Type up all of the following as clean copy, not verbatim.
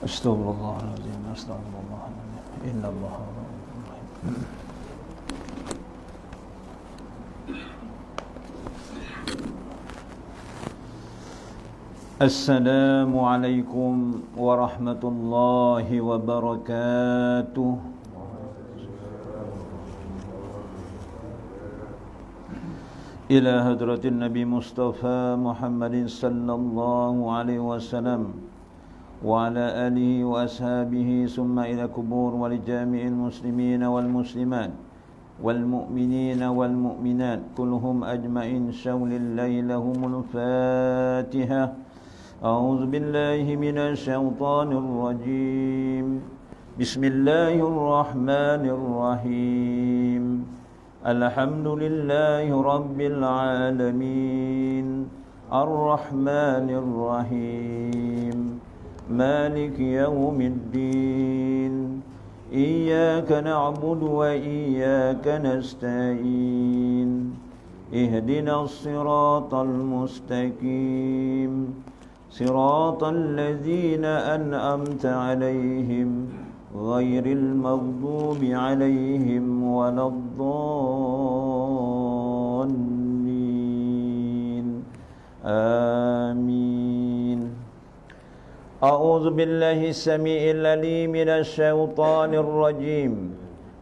Astaghfirullahaladzim, astaghfirullahaladzim. Innallaha Assalamualaikum warahmatullahi wabarakatuh. Ila hadratin Nabi Mustafa Muhammadin sallallahu alaihi wasallam wa ala alihi wa ashabihi summa ila kubur wal jami'il muslimina wal muslimat wal mu'minina wal mu'minat kulluhum ajma'in syawlil laylahumul fatihah. A'udzu billahi minasy syaithanir rajim. Bismillahirrahmanirrahim. Alhamdulillahi rabbil alamin. Ar-Rahmanir Rahim. Maliki yaumiddin. Iyyaka na'budu wa iyyaka nasta'in. Ihdinas siratal mustaqim. Siratal ladzina an'amta 'alaihim ghairil maghdubi 'alaihim waladdallin. Amin. A'udzu billahi samii'il 'aliim minasy syaithaanir rajiim.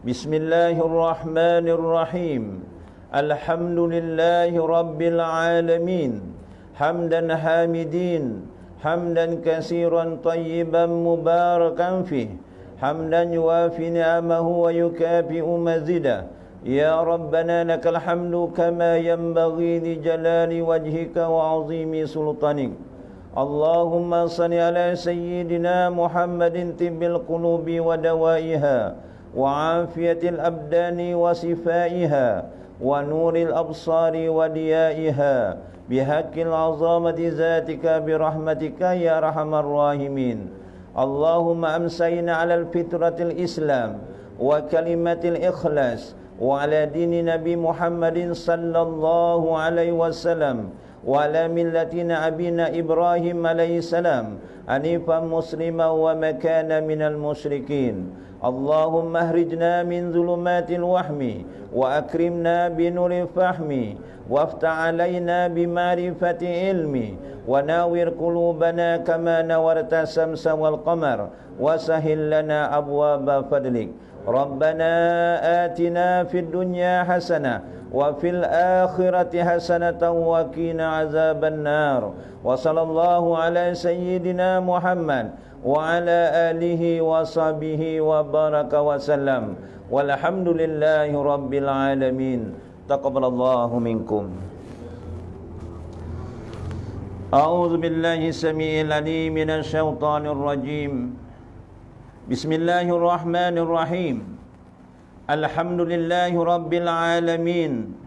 Bismillahirrahmanirrahim. Alhamdulillahi rabbil alamin. Hamdan hamidin, hamdan katsiran tayyiban mubarakan fih, hamdan yuwafi ni'amahu wa yukafi'u mazidah. Ya Rabbana lakal hamdu kama yanbaghi li jalali wajhika wa 'azimi sultanik. Allahumma salli ala sayyidina Muhammadin tibbil qulubi wa dawaiha wa afiyatil abdani wa sifaiha wa nuril absari wa diyaiha bihaqqil azamati zatika birahmatika ya arhamar rahimin. Allahumma amsayna alal fitratil islam wa kalimatil ikhlas wa ala dini Nabi Muhammadin sallallahu alaihi wasallam wa ala millatina abina Ibrahim alaihi salam hanifan muslima wa makana minal musyrikin. Allahumma ahrijna min zulumatil wahmi wa akrimna binuri fahmi waftah alaina bima'rifati ilmi wa nawwir qulubana kama nawarta samsa wal qamar wa sahhil lana abwaaba fadlik. Rabbana atina fid dunya hasanah wa fil akhirati hasanatan wa qina azaban nar. Wa sallallahu ala sayyidina Muhammad wa ala alihi wa sahbihi wa baraka wa sallam. Walhamdulillahi rabbil alamin. Taqabbalallahu minkum. A'udzu billahi samii'il 'aliim minasy syaithaanir rajiim. Bismillahirrahmanirrahim. Alhamdulillahi rabbil alamin.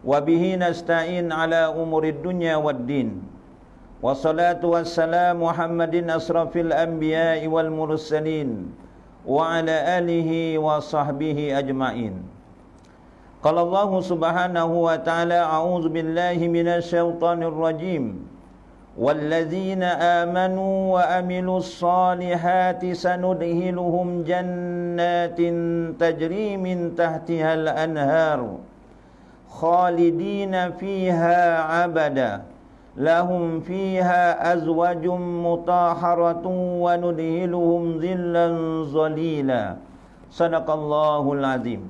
Wa bihi nasta'in ala umurid dunya waddin. Wassalatu wassalamu Muhammadin asrafil anbiya'i wal mursalin wa ala alihi wa sahbihi ajma'in. Qala Allah subhanahu wa ta'ala a'udzu billahi minasy syaithanir rajim. Walladzina amanu wa amilus solihati sanudkhiluhum jannatin tajri min tahtihal anhar khalidina fiha abada lahum fiha azwajum mutahharatun wa nudkhiluhum dhillan zalila. Sadaqallahul azim.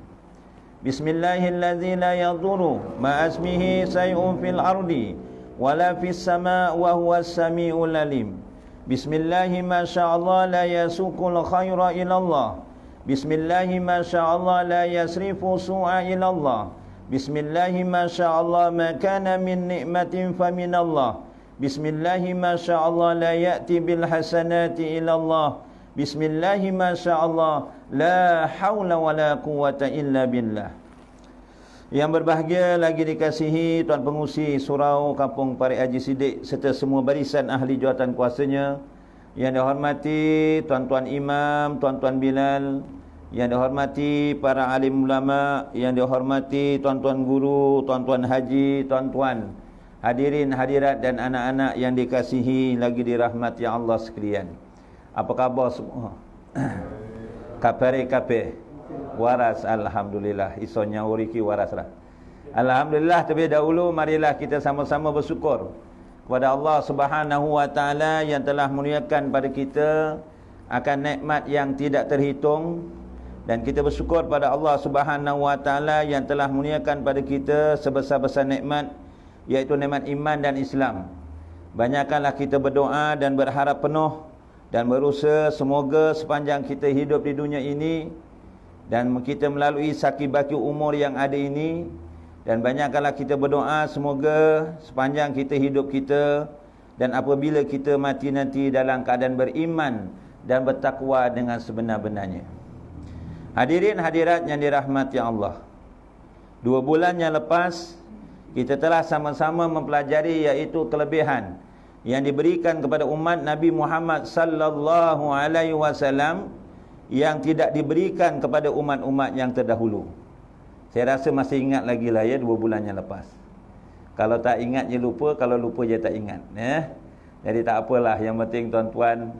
Bismillahilladzi la yadurru ma'asmihi say'un fil ardi wala fis sama' wa huwas sami'ul alim. Bismillahi ma sya'allah la yasuqul khaira ilallah. Bismillahi ma sya'allah la yasrifu su'a ilallah. Bismillahi ma sya'allah ma kana min ni'matin faminallah. Bismillahi ma sya'allah la ya'ti bil hasanati ilallah. Bismillahi ma sya'allah la haula wa la quwata illa billah. Yang berbahagia lagi dikasihi Tuan Pengusi Surau Kampung Parit Haji Siddiq serta semua barisan ahli jawatan kuasanya. Yang dihormati tuan-tuan imam, tuan-tuan Bilal, yang dihormati para alim ulama, yang dihormati tuan-tuan guru, tuan-tuan haji, tuan-tuan hadirin hadirat dan anak-anak yang dikasihi lagi dirahmati Allah sekalian. Apa khabar semua? Kapare kape waras, alhamdulillah. Isonya uriki waraslah. Alhamdulillah. Terlebih dahulu marilah kita sama-sama bersyukur kepada Allah Subhanahu wa taala yang telah muliakan pada kita akan nikmat yang tidak terhitung, dan kita bersyukur pada Allah Subhanahu wa taala yang telah muliakan pada kita sebesar-besar nikmat, iaitu nikmat iman dan Islam. Banyakkanlah kita berdoa dan berharap penuh dan berusaha semoga sepanjang kita hidup di dunia ini dan kita melalui saki-baki umur yang ada ini, dan banyakkanlah kita berdoa semoga sepanjang kita hidup kita dan apabila kita mati nanti dalam keadaan beriman dan bertakwa dengan sebenar-benarnya. Hadirin hadirat yang dirahmati Allah, 2 bulan yang lepas kita telah sama-sama mempelajari iaitu kelebihan yang diberikan kepada umat Nabi Muhammad sallallahu alaihi wasallam yang tidak diberikan kepada umat-umat yang terdahulu. Saya rasa masih ingat lagi lah ya 2 bulan yang lepas. Kalau tak ingat je lupa, kalau lupa je tak ingat ya. Jadi tak apalah, yang penting tuan-tuan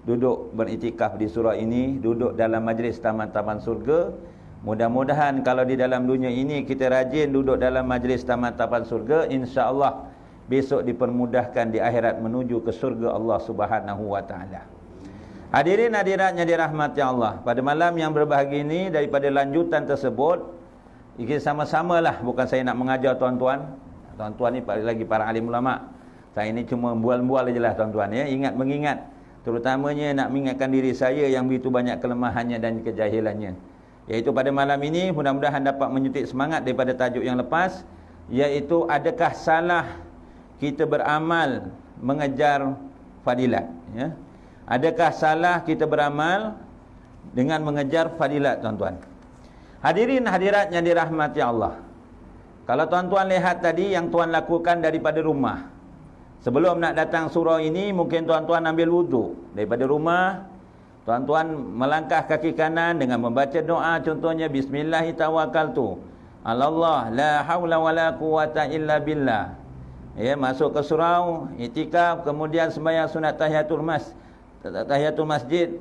duduk beriktikaf di surau ini, duduk dalam majlis taman-taman surga. Mudah-mudahan kalau di dalam dunia ini kita rajin duduk dalam majlis taman-taman surga, insya-Allah besok dipermudahkan di akhirat menuju ke surga Allah Subhanahu wa taala. Hadirin hadirat yang dirahmati Allah, pada malam yang berbahagia ini, daripada lanjutan tersebut kita sama-samalah, bukan saya nak mengajar tuan-tuan. Tuan-tuan ni lagi para alim ulama. Saya ini cuma bual-bual ajalah tuan-tuan ya, ingat mengingat. Terutamanya nak mengingatkan diri saya yang begitu banyak kelemahannya dan kejahilannya. Iaitu pada malam ini mudah-mudahan dapat menyuntik semangat daripada tajuk yang lepas, iaitu adakah salah kita beramal mengejar fadilat ya? Adakah salah kita beramal dengan mengejar fadilat tuan-tuan? Hadirin hadirat yang dirahmati Allah, kalau tuan-tuan lihat tadi yang tuan lakukan daripada rumah, sebelum nak datang surau ini mungkin tuan-tuan ambil wudu daripada rumah. Tuan-tuan melangkah kaki kanan dengan membaca doa, contohnya bismillahirrahmanirrahim, Allah la haula wala quwata illa billah ya. Masuk ke surau iktikaf, kemudian sembahyang sunat tahiyatul masjid,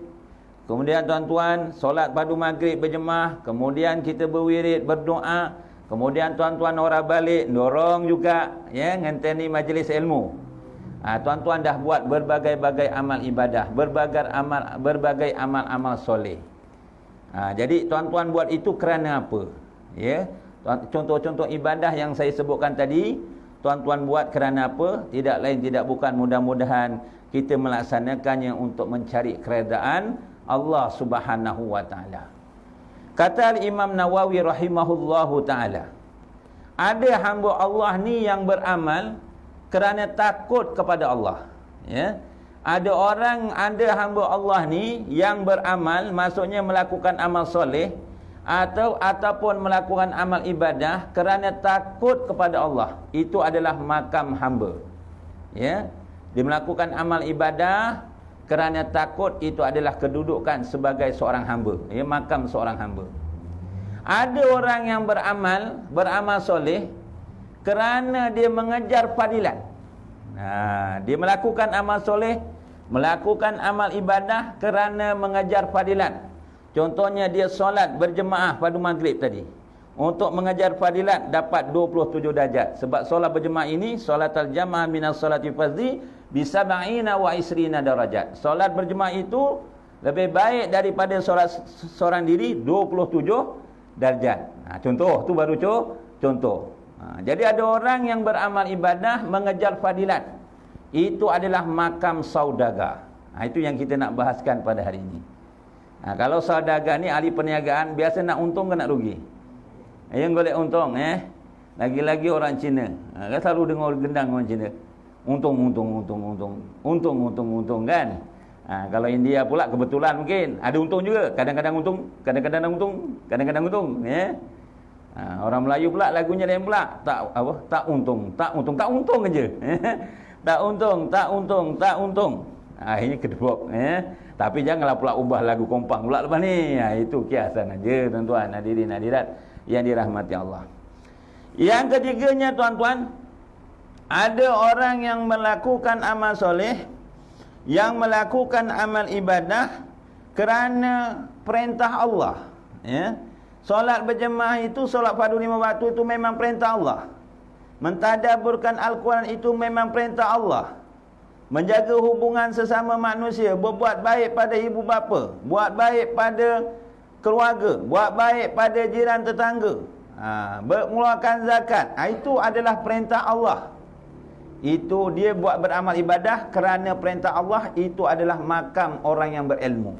kemudian tuan-tuan solat padu maghrib berjemaah, kemudian kita berwirid berdoa, kemudian tuan-tuan orang balik dorong juga ya ngenteni majlis ilmu. Tuan-tuan dah buat berbagai-bagai amal ibadah, berbagai amal-amal soleh. Jadi tuan-tuan buat itu kerana apa? Ya, contoh-contoh ibadah yang saya sebutkan tadi, tuan-tuan buat kerana apa? Tidak lain tidak bukan, mudah-mudahan kita melaksanakannya untuk mencari keredaan Allah Subhanahu wa taala. Kata Imam Nawawi rahimahullahu taala, ada hamba Allah ni yang beramal kerana takut kepada Allah ya. Ada hamba Allah ni yang beramal, maksudnya melakukan amal soleh ataupun melakukan amal ibadah kerana takut kepada Allah. Itu adalah makam hamba ya. Dia melakukan amal ibadah kerana takut, itu adalah kedudukan sebagai seorang hamba ya, makam seorang hamba. Ada orang yang beramal soleh kerana dia mengejar fadilat. Dia melakukan amal soleh, melakukan amal ibadah kerana mengejar fadilat. Contohnya dia solat berjemaah pada maghrib tadi. Untuk mengejar fadilat dapat 27 darjat. Sebab solat berjemaah ini, solatul jamaah minas solati fardhi bisab'ina wa isrina darajat. Solat berjemaah itu lebih baik daripada solat seorang diri 27 darjat. Contoh tu baru contoh. Jadi ada orang yang beramal ibadah mengejar fadilat, itu adalah makam saudagar. Itu yang kita nak bahaskan pada hari ini. Kalau saudagar ni ahli perniagaan, biasa nak untung ke nak rugi? Yang golek untung lagi-lagi orang Cina. Kan selalu dengar gendang orang Cina. Untung kan. Kalau India pula kebetulan mungkin ada untung juga, kadang-kadang untung, kadang-kadang untung ya. Orang Melayu pula lagunya lain pula. Tak untung aja. tak untung. Ini kedebok Tapi janganlah pula ubah lagu kompang pula lepas ni. Itu kiasan aja tuan-tuan, hadirin hadirat yang dirahmati Allah. Yang ketiganya tuan-tuan, ada orang yang melakukan amal soleh yang melakukan amal ibadah kerana perintah Allah, ya. Solat berjemaah itu, solat fardu 5 waktu itu memang perintah Allah. Mentadabburkan Al-Quran itu memang perintah Allah. Menjaga hubungan sesama manusia, berbuat baik pada ibu bapa, buat baik pada keluarga, buat baik pada jiran tetangga, mengeluarkan zakat, itu adalah perintah Allah. Itu dia buat beramal ibadah kerana perintah Allah. Itu adalah makam orang yang berilmu.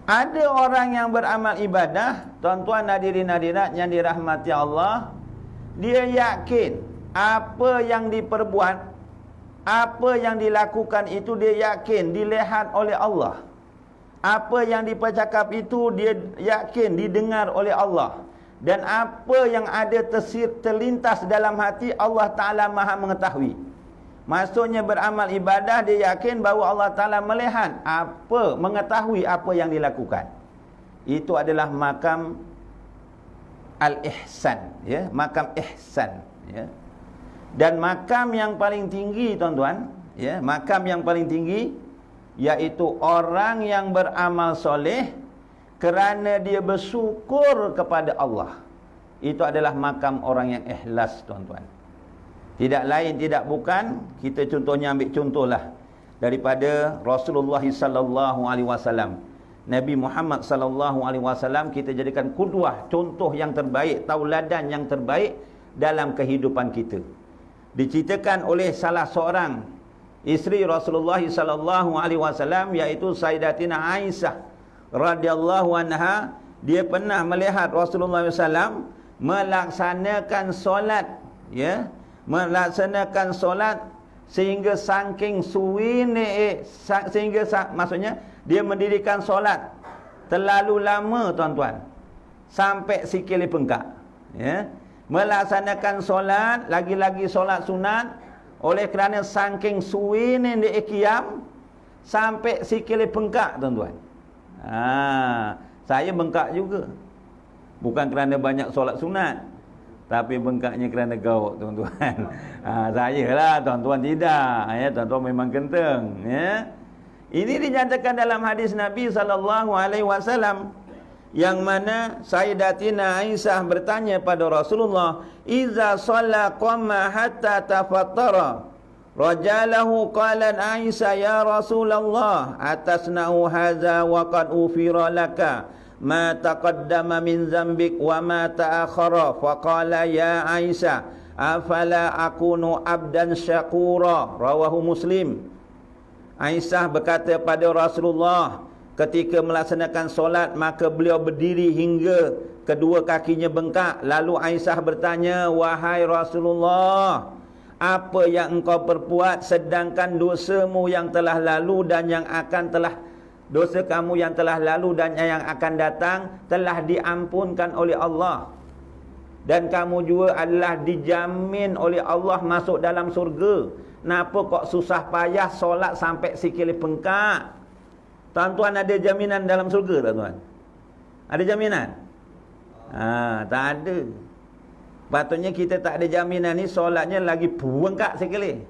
Ada orang yang beramal ibadah, tuan-tuan hadirin hadirat yang dirahmati Allah, dia yakin apa yang diperbuat, apa yang dilakukan itu dia yakin dilihat oleh Allah. Apa yang dipercakap itu dia yakin didengar oleh Allah. Dan apa yang ada terlintas dalam hati, Allah Ta'ala maha mengetahui. Maksudnya beramal ibadah, dia yakin bahawa Allah Ta'ala melihat apa, mengetahui apa yang dilakukan. Itu adalah makam al-ihsan, ya, makam ihsan, ya. Dan makam yang paling tinggi, tuan-tuan, ya, makam yang paling tinggi iaitu orang yang beramal soleh kerana dia bersyukur kepada Allah. Itu adalah makam orang yang ikhlas, tuan-tuan. Tidak lain, tidak bukan. Kita contohnya ambil contohlah daripada Rasulullah sallallahu alaihi wasallam. Nabi Muhammad sallallahu alaihi wasallam kita jadikan qudwah, contoh yang terbaik, tauladan yang terbaik dalam kehidupan kita. Diceritakan oleh salah seorang isteri Rasulullah sallallahu alaihi wasallam, iaitu Sayyidatina Aisyah radhiyallahu anha. Dia pernah melihat Rasulullah SAW melaksanakan solat, ya, melaksanakan solat sehingga saking suwine, maksudnya dia mendirikan solat terlalu lama, tuan-tuan, sampai sikil bengkak, ya. Melaksanakan solat, lagi-lagi solat sunat, oleh kerana saking suwine dia qiyam sampai sikil bengkak, tuan-tuan. Saya bengkak juga, bukan kerana banyak solat sunat, tapi bengkaknya kerana gauk, tuan-tuan. Saya lah, tuan-tuan tidak, ya. Tuan-tuan memang kenteng, ya. Ini dinyatakan dalam hadis Nabi sallallahu alaihi wasallam, yang mana Sayyidatina Aisyah bertanya pada Rasulullah, "Iza shalla qama hatta tafattara." Rajalahu qalan Aisyah, "Ya Rasulullah, atasna'u hadza wa qad ufira laka ma taqaddama min zambik wa ma ta'akhara." Faqala ya Aisyah, "Afala akunu abdan syakura." Rawahu Muslim. Aisyah berkata pada Rasulullah ketika melaksanakan solat, maka beliau berdiri hingga kedua kakinya bengkak. Lalu Aisyah bertanya, "Wahai Rasulullah, apa yang engkau perbuat sedangkan dosamu yang telah lalu dan yang akan dosa kamu yang telah lalu dan yang akan datang telah diampunkan oleh Allah, dan kamu juga adalah dijamin oleh Allah masuk dalam surga. Kenapa kok susah payah solat sampai sikil bengkak?" Tuan-tuan, ada jaminan dalam surga tak, tuan? Ada jaminan? Tak ada. Patutnya kita tak ada jaminan ni, solatnya lagi bengkak sekali,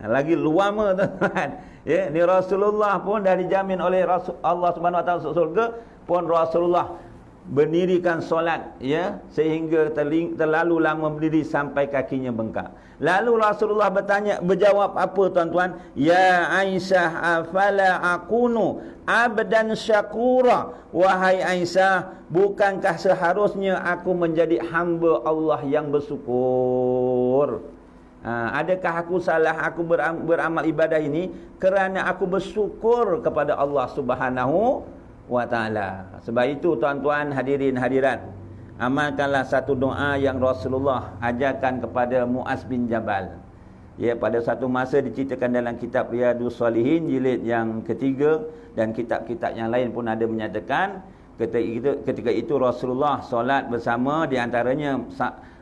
lagi luama, tuan-tuan. Ya, ni Rasulullah pun dah dijamin oleh Allah Subhanahu Wa Taala surga, pun Rasulullah berdirikan solat, ya, sehingga terlalu lama berdiri sampai kakinya bengkak. Lalu Rasulullah berjawab apa, tuan-tuan? "Ya Aisyah, afala akunu abdan syakura." Wahai Aisyah, bukankah seharusnya aku menjadi hamba Allah yang bersyukur? Adakah aku salah, aku beramal ibadah ini kerana aku bersyukur kepada Allah Subhanahu Wa Ta'ala. Sebab itu, tuan-tuan hadirin hadirat, amalkanlah satu doa yang Rasulullah ajarkan kepada Muaz bin Jabal. Ya, pada satu masa diceritakan dalam kitab Riyadhus Shalihin jilid yang ketiga, dan kitab-kitab yang lain pun ada menyatakan ketika itu Rasulullah solat bersama, di antaranya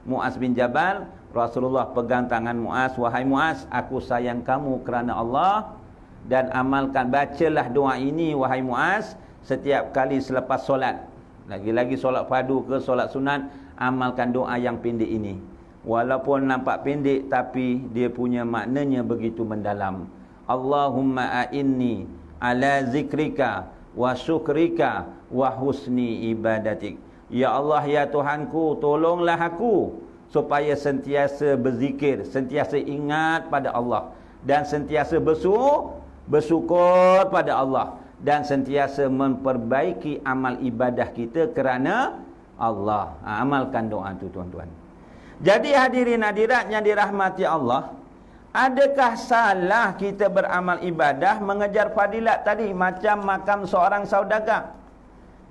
Muaz bin Jabal. Rasulullah pegang tangan Muaz, "Wahai Muaz, aku sayang kamu kerana Allah, dan amalkan, bacalah doa ini wahai Muaz setiap kali selepas solat. Lagi-lagi solat fardu ke solat sunat, amalkan doa yang pendek ini. Walaupun nampak pendek, tapi dia punya maknanya begitu mendalam. Allahumma a'inni ala zikrika wa syukrika wa husni ibadatik. Ya Allah, ya Tuhanku, tolonglah aku supaya sentiasa berzikir, sentiasa ingat pada Allah, dan sentiasa bersyukur pada Allah, dan sentiasa memperbaiki amal ibadah kita kerana Allah. Amalkan doa tu tuan-tuan. Jadi hadirin hadirat yang dirahmati Allah, adakah salah kita beramal ibadah mengejar fadilat tadi macam makam seorang saudagar?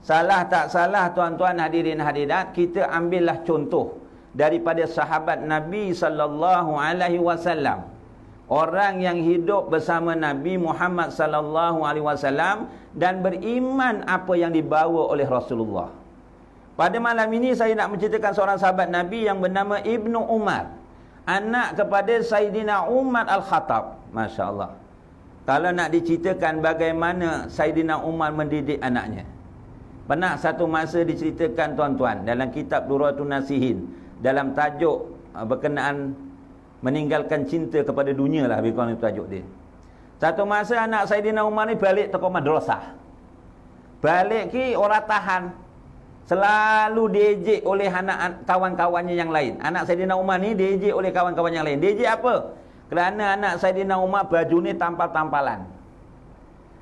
Salah tak salah tuan-tuan hadirin hadirat, kita ambillah contoh daripada sahabat Nabi sallallahu alaihi wasallam. Orang yang hidup bersama Nabi Muhammad sallallahu alaihi wasallam dan beriman apa yang dibawa oleh Rasulullah. Pada malam ini saya nak menceritakan seorang sahabat Nabi yang bernama Ibnu Umar, anak kepada Sayyidina Umar Al-Khattab. Masya-Allah. Kalau nak diceritakan bagaimana Sayyidina Umar mendidik anaknya, pernah satu masa diceritakan tuan-tuan dalam kitab Duratul Nasihin, dalam tajuk berkenaan meninggalkan cinta kepada dunia lah, lebih kurang itu tajuk dia. Satu masa anak Sayyidina Umar ni balik teko madrasah. Balik ki orang tahan, selalu diejek oleh anak kawan-kawannya yang lain. Anak Sayyidina Umar ni diejek oleh kawan-kawan yang lain. Diejek apa? Kerana anak Sayyidina Umar baju ni tampal-tampalan.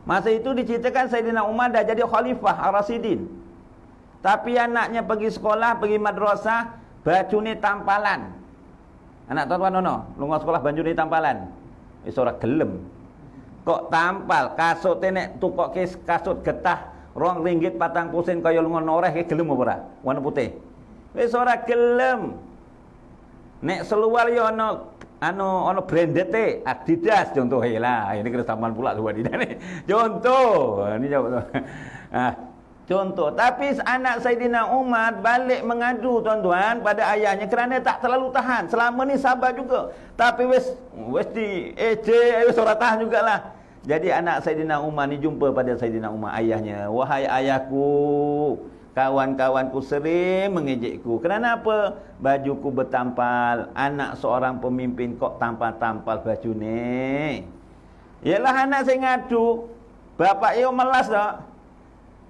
Masa itu diceritakan Sayyidina Umar dah jadi khalifah Ar-Rasyidin, tapi anaknya pergi sekolah, pergi madrasah, baju ni tampalan. Anak tuan-tuan nono, lunga sekolah baju ni tampalan. Seorang gelem. Kok tampal, kasut nek tukok kes kasut getah RM2.40 kaya lunga noreh ke gelem apa? Warna putih. Seorang gelem. Nek seluar yo ono branded Adidas contohnya lah. Ini kena saman pula luar Adidas ni. Contoh. Ini jawab. Contoh. Tapi anak Sayyidina Umar balik mengadu tuan-tuan pada ayahnya kerana tak terlalu tahan. Selama ni sabar juga, tapi wes di wes ora tahan jugalah. Jadi anak Sayyidina Umar ni jumpa pada Sayyidina Umar, ayahnya, "Wahai ayahku, kawan-kawanku sering mengejekku. Kerana apa? Bajuku bertampal. Anak seorang pemimpin kok tampal-tampal baju ni." Yalah anak saya ngadu. Bapak yo melas tak?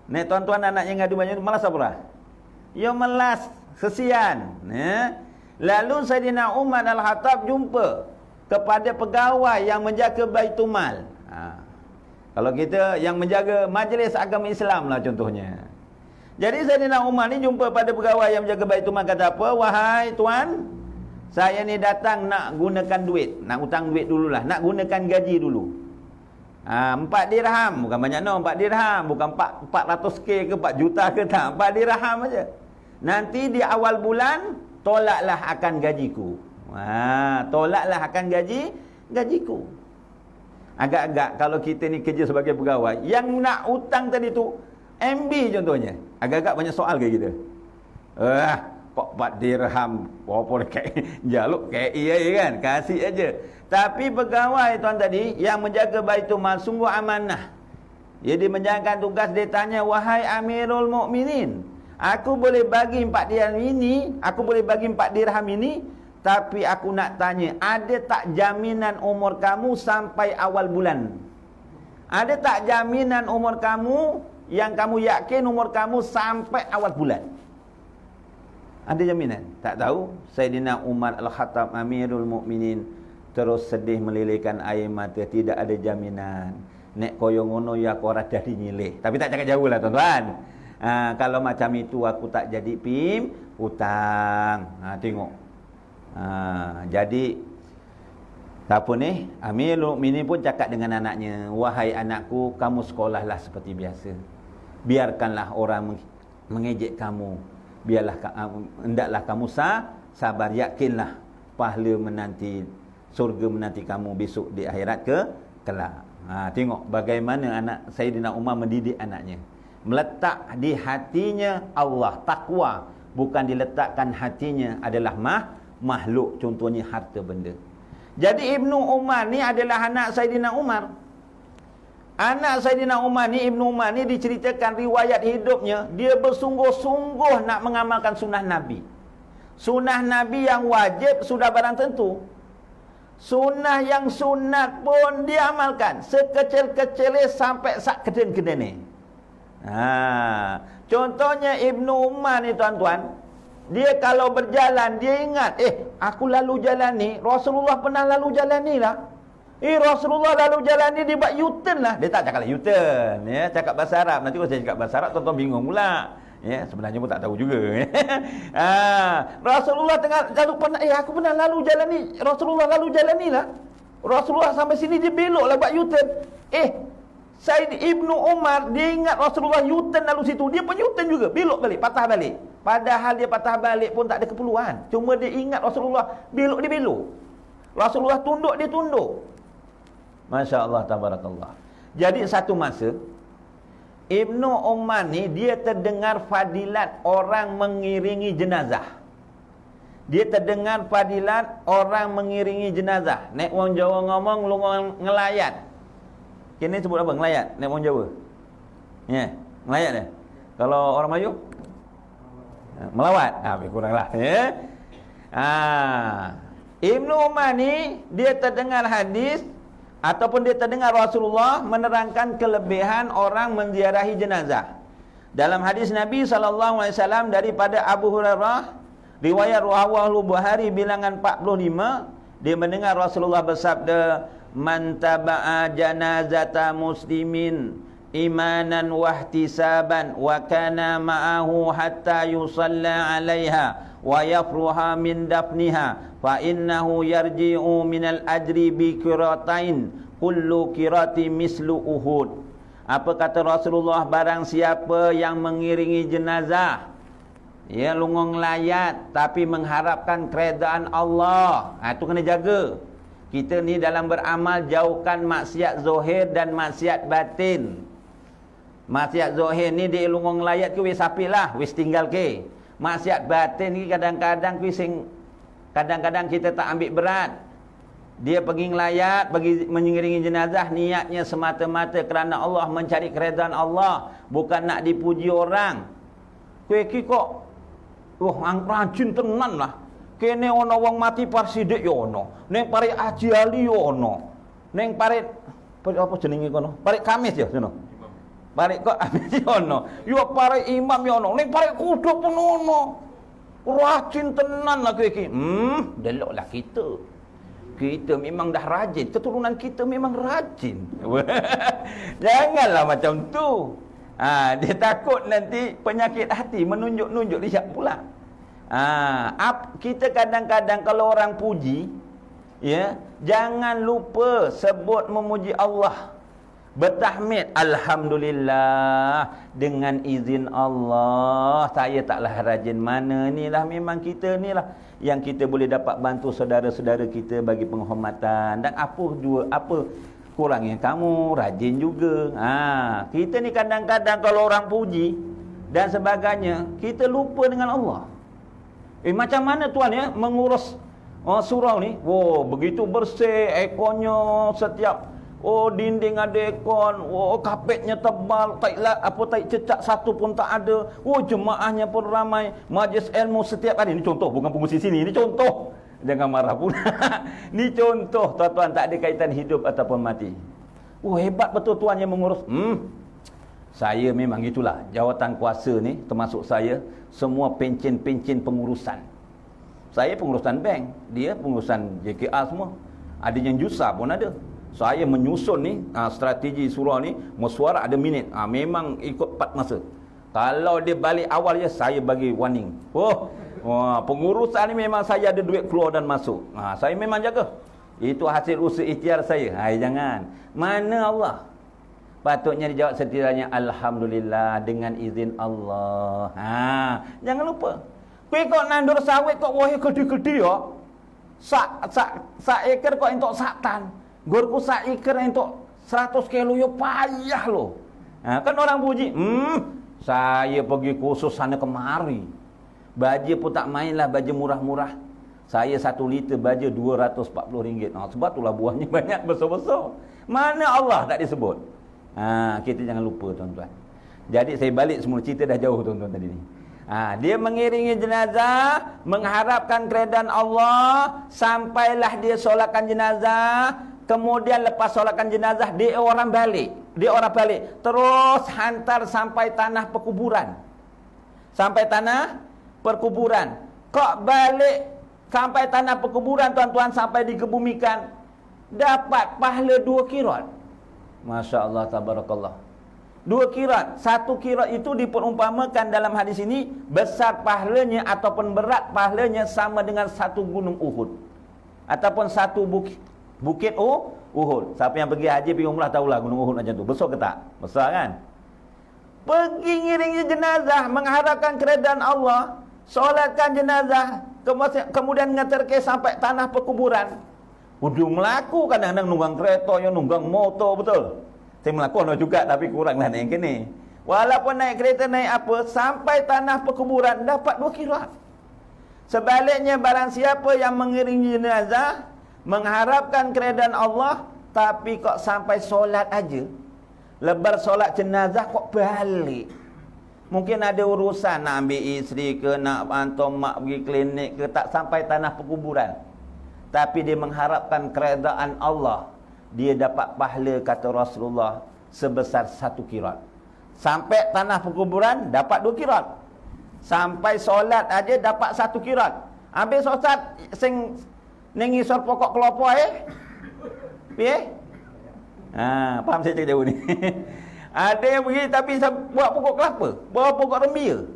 Nek tuan-tuan anaknya ngadu baju melas apa? Yo melas, kesian. Lalu Sayyidina Umar Al-Khattab jumpa kepada pegawai yang menjaga Baitul Mal. Kalau kita yang menjaga majlis agama Islam lah contohnya. Jadi Sayyidina Umar ni jumpa pada pegawai yang menjaga Baitul Mal, kata apa? "Wahai tuan, saya ni datang nak gunakan duit, nak hutang duit dululah, nak gunakan gaji dulu. 4 dirham, bukan banyak no, 4 dirham, bukan 400k ke 4 juta ke, tak, 4 dirham aja. Nanti di awal bulan tolaklah akan gajiku." Tolaklah akan gajiku. Agak-agak kalau kita ni kerja sebagai pegawai, yang nak hutang tadi tu MB contohnya, agak-agak banyak soal ke kita. Kok 4 dirham apa dekat jaluk KI kan, kasih aja. Tapi pegawai tuan tadi yang menjaga Baitul Mal sungguh amanah. Dia menjalankan tugas, dia tanya, "Wahai Amirul Mukminin, aku boleh bagi 4 dirham ini, tapi aku nak tanya, ada tak jaminan umur kamu sampai awal bulan? Ada tak jaminan umur kamu yang kamu yakin umur kamu sampai awal bulan? Ada jaminan?" Tak tahu. Sayyidina Umar Al-Khattab Amirul Mukminin terus sedih melilihkan air mata. Tidak ada jaminan. Nek koyo ngono ya aku ora jadi nyilih. Tapi tak cakap jauh lah tuan-tuan. Kalau macam itu aku tak jadi hutang. Tengok. Jadi apa ni? Amirul Mukminin pun cakap dengan anaknya, "Wahai anakku, kamu sekolahlah seperti biasa. Biarkanlah orang mengejek kamu. Biarlah hendaklah kamu sabar, yakinlah pahala menanti, surga menanti kamu besok di akhirat kelak." Tengok bagaimana anak Sayyidina Umar mendidik anaknya. Meletak di hatinya Allah, takwa, bukan diletakkan hatinya adalah makhluk, contohnya harta benda. Jadi Ibnu Umar ni adalah anak Sayyidina Umar. Anak Sayyidina Umar ni, Ibnu Umar ni diceritakan riwayat hidupnya, dia bersungguh-sungguh nak mengamalkan sunnah Nabi. Sunnah Nabi yang wajib sudah barang tentu. Sunnah yang sunat pun dia amalkan. Sekecil-kecilnya sampai sak keden-keden ni. Contohnya Ibnu Umar ni tuan-tuan. Dia kalau berjalan, dia ingat, aku lalu jalan ni, Rasulullah pernah lalu jalan ni lah. Rasulullah lalu jalan ni, dia buat U-turn lah. Dia tak cakap lah U-turn, ya, cakap bahasa Arab. Nanti kalau saya cakap bahasa Arab, tuan-tuan bingung pula. Ya, sebenarnya pun tak tahu juga. Rasulullah tengah lalu pernah, aku pernah lalu jalan ni, Rasulullah lalu jalan ni lah. Rasulullah sampai sini dia belok lah buat U-turn. Said Ibnu Umar, dia ingat Rasulullah U-turn lalu situ, dia pun U-turn juga, belok balik, patah balik. Padahal dia patah balik pun tak ada keperluan. Cuma dia ingat Rasulullah belok, dia belok. Rasulullah tunduk, dia tunduk. Masya Allah, tabarakallah. Jadi satu masa Ibnu Umar ni dia terdengar fadilat orang mengiringi jenazah. Dia terdengar fadilat orang mengiringi jenazah. Nek wong Jawa ngomong lu ngelayat. Kini sebut apa? Ngelayat. Nek wong Jawa. Ya, ngelayat dia. Kalau orang Melayu melawat. Lebih kuranglah, ya. Ibnu Umar ni dia terdengar hadis ataupun dia terdengar Rasulullah menerangkan kelebihan orang menziarahi jenazah. Dalam hadis Nabi SAW daripada Abu Hurairah, riwayat Rawahul Bukhari bilangan 45, dia mendengar Rasulullah bersabda, "Man taba'a janazata muslimin imanan wahtisaban wa kana ma'ahu hatta yusalla 'alaiha wa yafruha min dafniha fa innahu yarji'u minal ajri bi qiratain kullu qirati mislu Uhud." Apa kata Rasulullah? Barang siapa yang mengiringi jenazah, ya, lungong layat tapi mengharapkan keredaan Allah, itu kena jaga. Kita ni dalam beramal jauhkan maksiat zahir dan maksiat batin. Maksiat zahir ni dia lungong layat ke wis apilah, wis tinggal ke. Maksiat batin ni kadang-kadang kadang-kadang kita tak ambil berat. Dia pergi ngelayat, bagi mengiringi jenazah, niatnya semata-mata kerana Allah, mencari keredaan Allah, bukan nak dipuji orang. Kueki kok rajin tenan lah. Kene ono wong mati parsidik yo ono. Ning pare Haji Ali yo ono. Ning pare apa jenenge kono? Pare Kamis ya sono. Pare kok Kamis yo ono. Yo pare imam yo ono. Ning pare kudu pun ono. Rajin tenan lah kowe iki. Deloklah kita. Kita memang dah rajin, keturunan kita memang rajin. Janganlah macam tu. Dia takut nanti penyakit hati menunjuk-nunjuk dia pula. Kita kadang-kadang kalau orang puji, ya, jangan lupa sebut memuji Allah. Bertahmid, alhamdulillah, dengan izin Allah saya taklah rajin. Mana ni lah, memang kita ni lah yang kita boleh dapat bantu saudara-saudara kita bagi penghormatan. Dan apa kurangnya kamu rajin juga. Kita ni kadang-kadang kalau orang puji dan sebagainya, kita lupa dengan Allah. Macam mana tuan ya mengurus surau ni? Begitu bersih, ekornya setiap dinding ada aircon, kapetnya tebal, tak cecak satu pun tak ada. Jemaahnya pun ramai, majlis ilmu setiap hari. Ini contoh, bukan pengusi sini, ini contoh. Jangan marah pula. Ini contoh, tuan-tuan, tak ada kaitan hidup ataupun mati. Hebat betul tuan yang mengurus. Saya memang itulah, jawatan kuasa ni termasuk saya, semua pencen-pencen pengurusan. Saya pengurusan bank, dia pengurusan JKR semua. Ada yang jusa pun ada. Saya menyusun ni strategi surau ni, mesyuarat ada minit. Memang ikut 4 masa. Kalau dia balik awal je, saya bagi warning. Pengurusan ni memang saya ada duit keluar dan masuk. Saya memang jaga. Itu hasil usaha ikhtiar saya. Jangan. Mana Allah? Patutnya dijawab setidaknya alhamdulillah dengan izin Allah. Jangan lupa. Kowe kok nandur sawit kok wae gede-gede ya. Sak ekar kok entuk sak tan. Gorku sak ekar entuk 100 kilo ya payah loh. Kan orang puji, saya pergi kursus sana kemari. Baja pun tak main lah, baja murah-murah. Saya 1 liter baja RM240. Sebab itulah buahnya banyak besar-besar. Mana Allah tak disebut? Kita jangan lupa tuan-tuan. Jadi saya balik semula cerita dah jauh tuan-tuan tadi ni. Dia mengiringi jenazah, mengharapkan keredaan Allah, sampailah dia solatkan jenazah, kemudian lepas solatkan jenazah dia orang balik, terus hantar sampai tanah perkuburan. Sampai tanah perkuburan. Kok balik sampai tanah perkuburan, tuan-tuan, sampai dikebumikan, dapat pahala 2 qirat. Masya Allah, tabarakallah. 2 qirat. 1 qirat itu diperumpamakan dalam hadis ini besar pahalanya ataupun berat pahalanya sama dengan 1 gunung Uhud ataupun 1 bukit Uhud. Siapa yang pergi haji pergi umrah tahulah gunung Uhud macam tu. Besar ke tak? Besar kan? Pergi ngiringi jenazah, mengharapkan keredaan Allah, solatkan jenazah, kemudian ngeterke sampai tanah perkuburan. Udah melaku, kadang-kadang nunggang kereta, yang nunggang motor, betul. Saya melakukan juga, tapi kuranglah naik kini. Walaupun naik kereta, naik apa, sampai tanah perkuburan, dapat 2 qirat. Sebaliknya, barang siapa yang mengiringi jenazah, mengharapkan keredaan Allah, tapi kok sampai solat aja, lebar solat jenazah kok balik. Mungkin ada urusan nak ambil isteri ke, nak hantar mak pergi klinik ke, tak sampai tanah perkuburan. Tapi dia mengharapkan keredaan Allah, dia dapat pahala, kata Rasulullah, sebesar 1 qirat. Sampai tanah perkuburan dapat 2 qirat. Sampai solat aja dapat 1 qirat. Habis solat sing nengisor pokok kelapa piye? Faham saya cakap jauh ni. Ada yang pergi tapi buat pokok kelapa, bawa pokok rembia.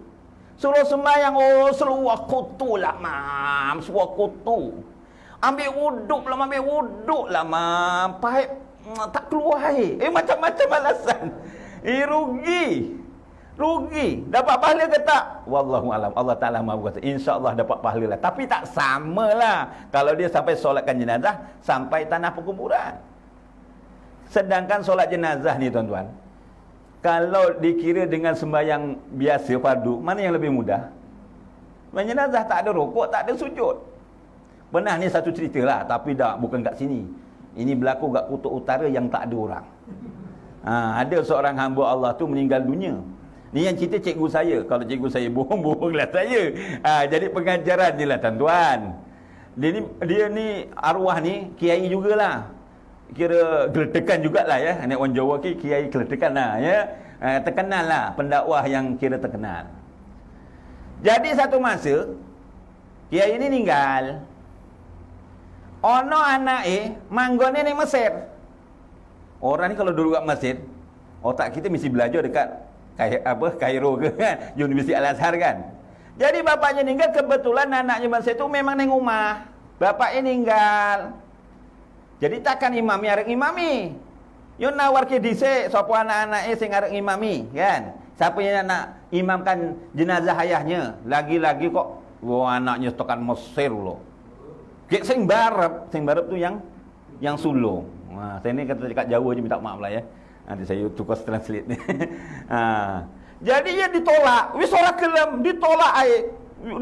Suruh sembahyang, seluar kutu lah mam, seluar kutu. Ambil wuduk lah mam. Paip tak keluar air. Macam-macam alasan. Rugi. Dapat pahala ke tak? Wallahu alam. Allah Ta'ala mahu kata, insya-Allah dapat pahala lah. Tapi tak samalah kalau dia sampai solatkan jenazah sampai tanah perkuburan. Sedangkan solat jenazah ni, tuan-tuan, kalau dikira dengan sembahyang biasa fardu, mana yang lebih mudah? Sembahyang jenazah tak ada rukuk, tak ada sujud. Pernah ni satu cerita lah, tapi bukan kat sini. Ini berlaku kat kutub utara yang tak ada orang. Ada seorang hamba Allah tu meninggal dunia. Ni yang cerita cikgu saya. Kalau cikgu saya bohong-bohonglah saya. Jadi pengajaran je lah, tuan-tuan. Dia ni arwah ni kiai jugalah. Kira geletekan jugalah ya. Anak orang Jawa ke kiai geletekan lah ya. Terkenal lah, pendakwah yang kira terkenal. Jadi satu masa kiai ni meninggal. Ono anak manggone ni Mesir. Orang ni kalau dulu kat Mesir, otak kita mesti belajar dekat Kairo ke kan, Universiti Al-Azhar kan. Jadi bapaknya meninggal, kebetulan anaknya Mesir tu memang neng rumah. Bapaknya meninggal. Jadi takkan imam arek imami. Yo nawar ke dhisik sapa anak-anake sing arek imami kan. Siapa yang nak imamkan jenazah ayahnya? Lagi-lagi kok anaknya tekan Mesir loh. Gek sing barep tu yang sulung. Saya ni kata dekat Jawa je, minta maaf lah ya. Nanti saya tukar translate ni. Jadi dia ditolak. Wis ora gelem, ditolak air.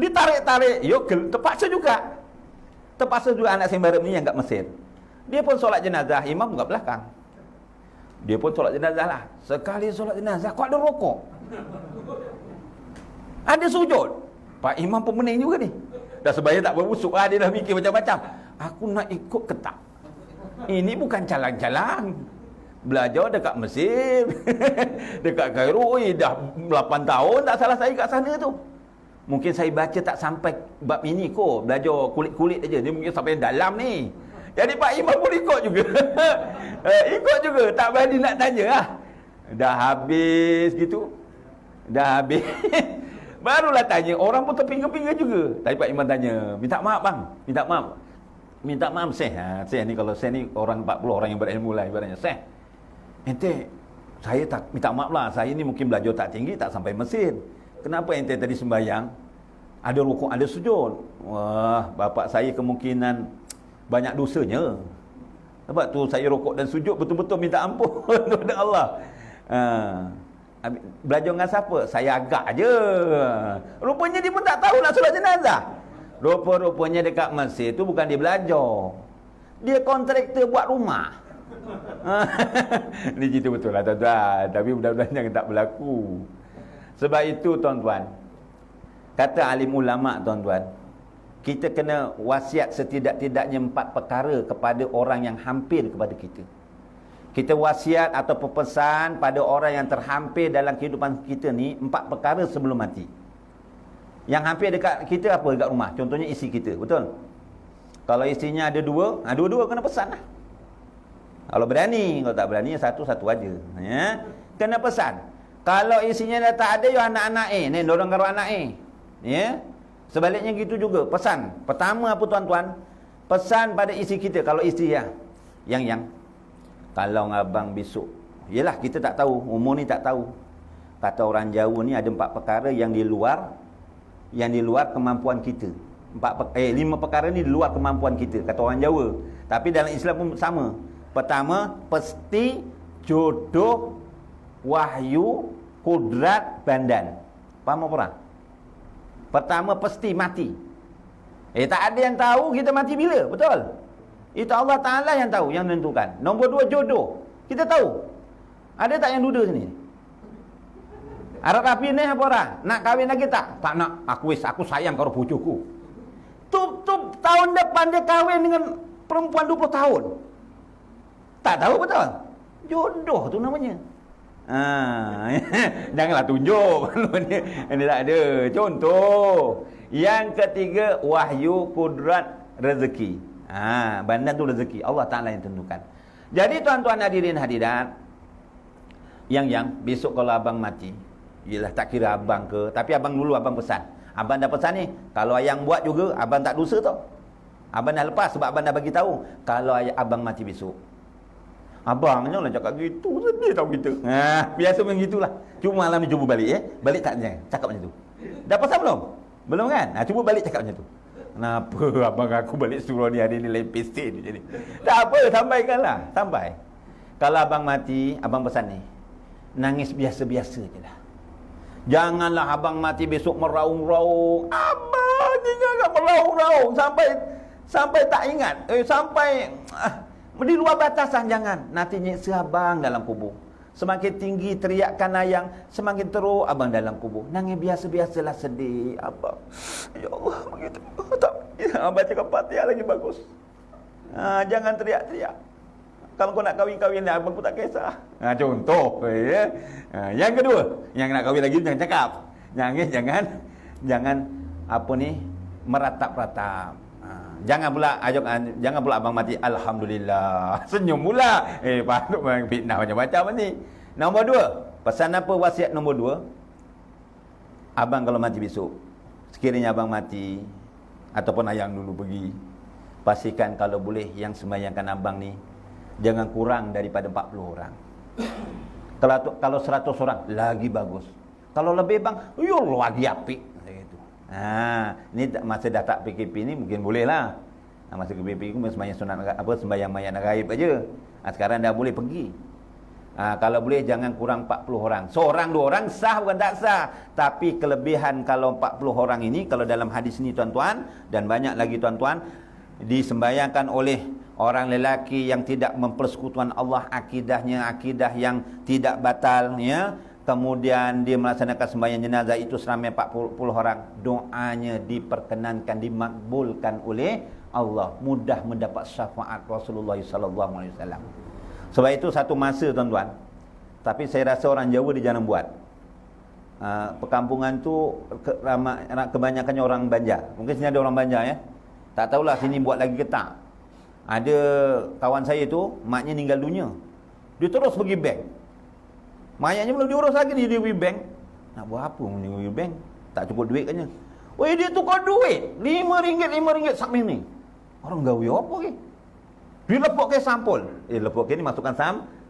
Ditarik-tarik. Yo terpaksa juga. Terpaksa juga anak sing barep ni yang kat Mesir. Dia pun solat jenazah, imam kat belakang. Dia pun solat jenazah lah. Sekali solat jenazah kok ada rokok. Ada sujud. Pak imam pun pening juga ni. Dah sebaya tak berbusuk, dia dah fikir macam-macam. Aku nak ikut ke tak? Ini bukan calang-calang. Belajar dekat Mesir, dekat Kairo, dah 8 tahun tak salah saya kat sana tu. Mungkin saya baca tak sampai bab ini kot, belajar kulit-kulit aja. Dia mungkin sampai dalam ni. Jadi Pak Imam pun ikut juga. Ikut juga, tak berani nak tanya lah. Dah habis gitu. Dah habis. Barulah tanya, orang pun terpinga-pinga juga. Tapi Pak Imam tanya, minta maaf bang, minta maaf. Minta maaf Syekh. Syekh ni kalau Syekh ni orang 40 orang yang berilmu lah ibaratnya. Syekh, ente saya tak minta maaf lah, saya ni mungkin belajar tak tinggi, tak sampai Mesir. Kenapa ente tadi sembahyang ada rukuk, ada sujud? Wah, bapak saya kemungkinan banyak dosanya. Sebab tu saya rukuk dan sujud betul-betul minta ampun kepada Allah. Belajar dengan siapa? Saya agak je. Rupanya dia pun tak tahu nak solat jenazah. Rupa-rupanya dekat Mesir tu bukan dia belajar, dia kontraktor buat rumah. Ini cerita betul lah tuan-tuan. Tapi mudah-mudahan jangan tak berlaku. Sebab itu tuan-tuan, Kata alim ulama tuan-tuan, kita kena wasiat setidak-tidaknya 4 perkara kepada orang yang hampir kepada kita. Kita wasiat atau pesan pada orang yang terhampir dalam kehidupan kita ni 4 perkara sebelum mati. Yang hampir dekat kita apa dekat rumah? Contohnya isteri kita, betul? Kalau isterinya ada 2, dua-dua kena pesan lah. Kalau berani, kalau tak berani satu-satu aja. Ya? Kena pesan. Kalau isterinya dah tak ada, ya anak-anak ni dorang karo anak ya? Sebaliknya gitu juga, pesan. Pertama apa tuan-tuan? Pesan pada isteri kita, kalau isteri ya. Yang kalau abang besok, yelah kita tak tahu, umur ni tak tahu. Kata orang Jawa ni ada 4 perkara yang di luar kemampuan kita. 5 perkara ni di luar kemampuan kita, kata orang Jawa. Tapi dalam Islam pun sama. Pertama, pasti, jodoh, wahyu, kudrat, bandan. Faham apa orang? Pertama, pasti mati. Tak ada yang tahu kita mati bila, betul? Itu Allah Ta'ala yang tahu, yang menentukan. Nombor 2, jodoh. Kita tahu. Ada tak yang duda sini? Harap rapi ni apa orang? Nak kahwin lagi tak? Tak nak. Aku sayang karo bojoku. Tup tahun depan dia kahwin dengan perempuan 20 tahun. Tak tahu betul? Jodoh tu namanya. Janganlah tunjuk. Ini tak ada. Contoh. Yang ketiga, wahyu, kudrat, rezeki. Bandan tu rezeki. Allah Ta'ala yang tentukan. Jadi tuan-tuan hadirin hadirat, yang besok kalau abang mati, yelah tak kira abang ke, tapi abang dulu abang pesan. Abang dah pesan ni, kalau ayang buat juga, abang tak dosa tau. Abang dah lepas sebab abang dah bagi tahu. Kalau abang mati besok, abangnya lah cakap gitu, sedih tau kita. Biasa macam gitulah. Cuma malam ni cuba balik Balik tak cakap macam tu. Dah pesan belum? Belum kan? Cuba balik cakap macam tu. Kenapa abang aku balik suruh ni hari ni lain pesen ni jadi. Tak apa, sampaikanlah. Sampai. Kalau abang mati, abang pesan ni, nangis biasa-biasa je lah. Janganlah abang mati besok meraung-raung. Abang jangan meraung-raung sampai tak ingat. Sampai di luar batasan, jangan. Nanti nyiksa abang dalam kubur. Semakin tinggi teriakan ayang, semakin teruk abang dalam kubur. Nangis biasa-biasalah, sedih abang. Ya Allah, begitu. Tak. Baca Al-Fatihah lagi bagus. Jangan teriak-teriak. Kalau kau nak kahwin lah, abang pun tak kisah. Contoh. Yang kedua, yang nak kahwin lagi jangan cakap. Jangan apa ni, meratap-ratap. Jangan pula abang mati alhamdulillah. Senyum pula. Patut bang fitnah macam-macam ni. Nombor 2, pesan apa wasiat nombor 2? Abang kalau mati besok, sekiranya abang mati ataupun ayang dulu pergi, pastikan kalau boleh yang sembahyangkan abang ni jangan kurang daripada 40 orang. Kalau 100 orang lagi bagus. Kalau lebih bang, yo lagi apik. Ni masa dah tak PKP ni mungkin boleh lah. Masa PKP ni sembahyang sunat sembahyang mayat gaib aja. Sekarang dah boleh pergi. Kalau boleh jangan kurang 40 orang. Seorang 2 orang sah bukan tak sah. Tapi kelebihan kalau 40 orang ini, kalau dalam hadis ni tuan-tuan, dan banyak lagi tuan-tuan, disembayangkan oleh orang lelaki yang tidak mempersekutuan Allah, akidahnya akidah yang tidak batal, ya. Kemudian dia melaksanakan sembahyang jenazah itu seramai 40 orang. Doanya diperkenankan, dimakbulkan oleh Allah. Mudah mendapat syafaat Rasulullah sallallahu alaihi wasallam. Sebab itu satu masa tuan-tuan. Tapi saya rasa orang Jawa dia jangan buat. Perkampungan tu kebanyakannya orang Banjar. Mungkin sini ada orang Banjar ya. Tak tahulah sini buat lagi ke tak. Ada kawan saya tu, maknya meninggal dunia. Dia terus pergi bank. Mayatnya belum diurus lagi, dia pergi bank. Nak buat apa pergi bank? Tak cukup duit katnya. Weh, dia tukar duit RM5 sak ni. Orang gawe apa ke? Dia lepok ke sampul. Lepok ke ni masukkan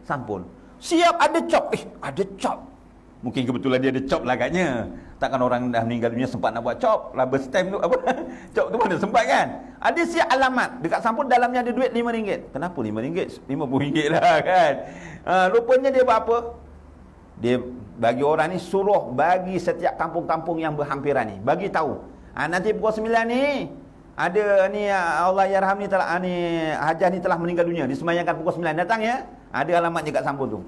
sampul. Siap ada cop. Ada cop. Mungkin kebetulan dia ada cop lah katnya. Takkan orang dah meninggal dunia sempat nak buat cop. Rubber stamp tu apa? Cop tu mana sempat kan? Ada siap alamat. Dekat sampul dalamnya ada duit RM5. Kenapa RM5? RM50 lah kan. Rupanya dia buat apa? Dia bagi orang ni suruh bagi setiap kampung-kampung yang berhampiran ni. Bagi tahu. Nanti pukul 9 ni ada ni Allah yarham ni telah ni Hajah ni telah meninggal dunia. Disembahyangkan pukul 9 datang ya. Ada alamatnya kat sampul tu.